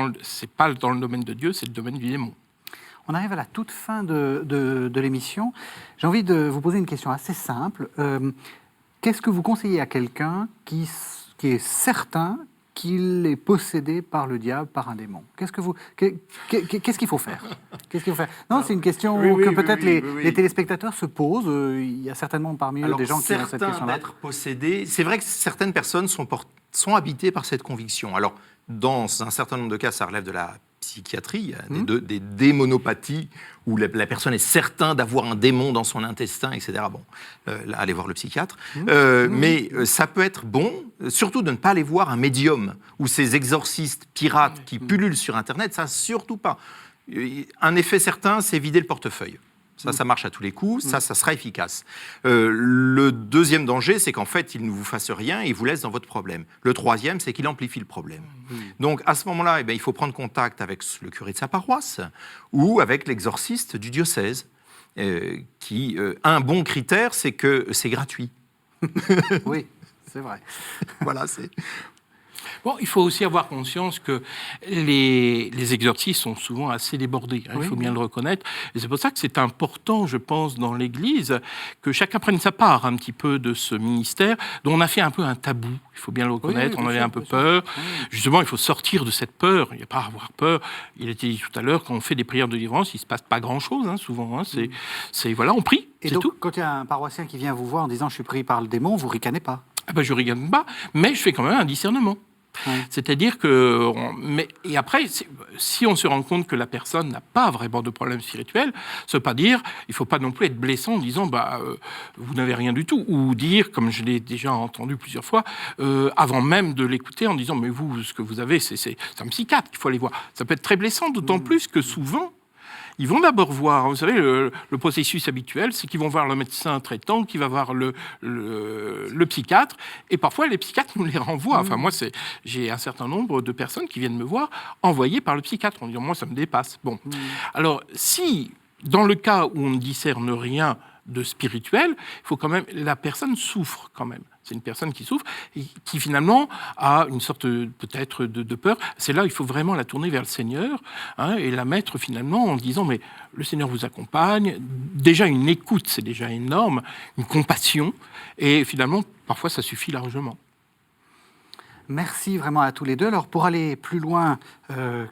pas dans le domaine de Dieu, c'est le domaine du démon. On arrive à la toute fin de l'émission. J'ai envie de vous poser une question assez simple. Qu'est-ce que vous conseillez à quelqu'un qui est certain qu'il est possédé par le diable, par un démon? Qu'est-ce qu'il faut faire? Non, c'est une question que peut-être les téléspectateurs se posent. Il y a certainement parmi eux des gens qui ont cette question-là. D'être possédés, c'est vrai que certaines personnes sont habitées par cette conviction. Alors, dans un certain nombre de cas, ça relève de la psychiatrie, il y a des démonopathies où la personne est certain d'avoir un démon dans son intestin, etc. Bon, là, allez voir le psychiatre. Mais ça peut être bon, surtout de ne pas aller voir un médium ou ces exorcistes pirates qui pullulent sur Internet, ça surtout pas. Un effet certain, c'est vider le portefeuille. Ça marche à tous les coups, ça sera efficace. Le deuxième danger, c'est qu'en fait, il ne vous fasse rien et il vous laisse dans votre problème. Le troisième, c'est qu'il amplifie le problème. Donc, à ce moment-là, il faut prendre contact avec le curé de sa paroisse ou avec l'exorciste du diocèse. Un bon critère, c'est que c'est gratuit. Oui, c'est vrai. Voilà, c'est... Bon, il faut aussi avoir conscience que les exorcistes sont souvent assez débordés, il faut bien le reconnaître. Et c'est pour ça que c'est important, je pense, dans l'Église, que chacun prenne sa part un petit peu de ce ministère, dont on a fait un peu un tabou, il faut bien le reconnaître, on avait un peu peur. Justement, il faut sortir de cette peur, il n'y a pas à avoir peur. Il a été dit tout à l'heure, quand on fait des prières de délivrance, il ne se passe pas grand-chose, souvent. Voilà, on prie, et c'est donc, tout. Quand il y a un paroissien qui vient vous voir en disant « je suis pris par le démon », vous ricanez pas? Je ne rigole pas, mais je fais quand même un discernement. C'est-à-dire que... Et après, si on se rend compte que la personne n'a pas vraiment de problème spirituel, ça ne veut pas dire... Il ne faut pas non plus être blessant en disant vous n'avez rien du tout. Ou dire, comme je l'ai déjà entendu plusieurs fois, avant même de l'écouter, en disant mais vous, ce que vous avez, c'est un psychiatre qu'il faut aller voir. Ça peut être très blessant, d'autant plus que souvent... Ils vont d'abord voir, vous savez, le processus habituel, c'est qu'ils vont voir le médecin traitant, qui va voir le psychiatre, et parfois les psychiatres nous les renvoient. Enfin, moi, j'ai un certain nombre de personnes qui viennent me voir, envoyées par le psychiatre, en disant, moi, ça me dépasse. Bon. Alors, si, dans le cas où on ne discerne rien de spirituel, il faut quand même, la personne souffre quand même. C'est une personne qui souffre et qui finalement a une sorte peut-être de peur. C'est là il faut vraiment la tourner vers le Seigneur et la mettre finalement en disant mais le Seigneur vous accompagne. Déjà une écoute, c'est déjà énorme, une compassion et finalement parfois ça suffit largement. Merci vraiment à tous les deux. Alors, pour aller plus loin,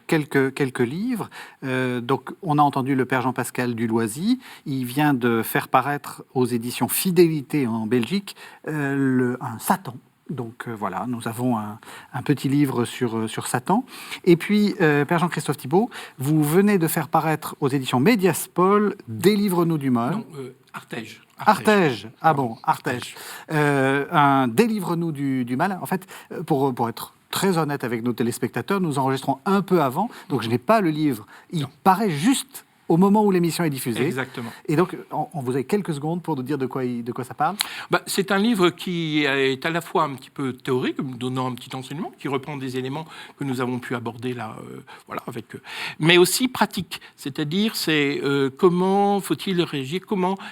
quelques livres. Donc, on a entendu le père Jean-Pascal Duloisy. Il vient de faire paraître aux éditions Fidélité en Belgique un Satan. Donc voilà, nous avons un petit livre sur Satan. Et puis, père Jean-Christophe Thibault, vous venez de faire paraître aux éditions Médiaspol Délivre-nous du mal. Non, Artege. Artege. Ah bon, Artege. Un Délivre-nous du mal. En fait, pour être très honnête avec nos téléspectateurs, nous enregistrons un peu avant, donc je n'ai pas le livre. Il paraît juste au moment où l'émission est diffusée. Exactement. Et donc, on vous avez quelques secondes pour nous dire de quoi ça parle. C'est un livre qui est à la fois un petit peu théorique, donnant un petit enseignement, qui reprend des éléments que nous avons pu aborder là, avec eux, mais aussi pratique. C'est-à-dire, c'est comment faut-il réagir,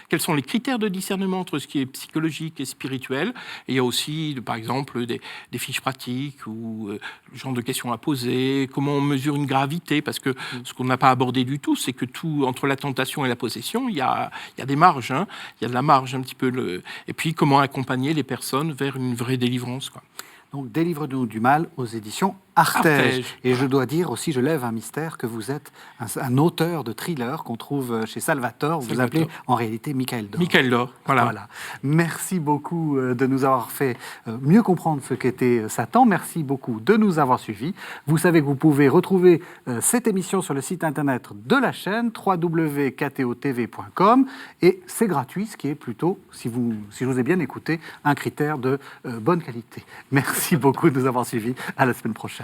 quels sont les critères de discernement entre ce qui est psychologique et spirituel. Et il y a aussi, par exemple, des fiches pratiques ou le genre de questions à poser, comment on mesure une gravité, parce que ce qu'on n'a pas abordé du tout, c'est que entre la tentation et la possession, il y a des marges, il y a de la marge un petit peu. Et puis, comment accompagner les personnes vers une vraie délivrance, quoi. Donc, Délivre-nous du mal aux éditions Artege. Et je dois dire aussi, je lève un mystère, que vous êtes un auteur de thriller qu'on trouve chez Salvator. Vous appelez en réalité Michael Dor. Michael Dor, voilà. Merci beaucoup de nous avoir fait mieux comprendre ce qu'était Satan. Merci beaucoup de nous avoir suivis. Vous savez que vous pouvez retrouver cette émission sur le site internet de la chaîne www.ktotv.com et c'est gratuit, ce qui est plutôt, si je vous ai bien écouté, un critère de bonne qualité. Merci beaucoup de nous avoir suivis. À la semaine prochaine.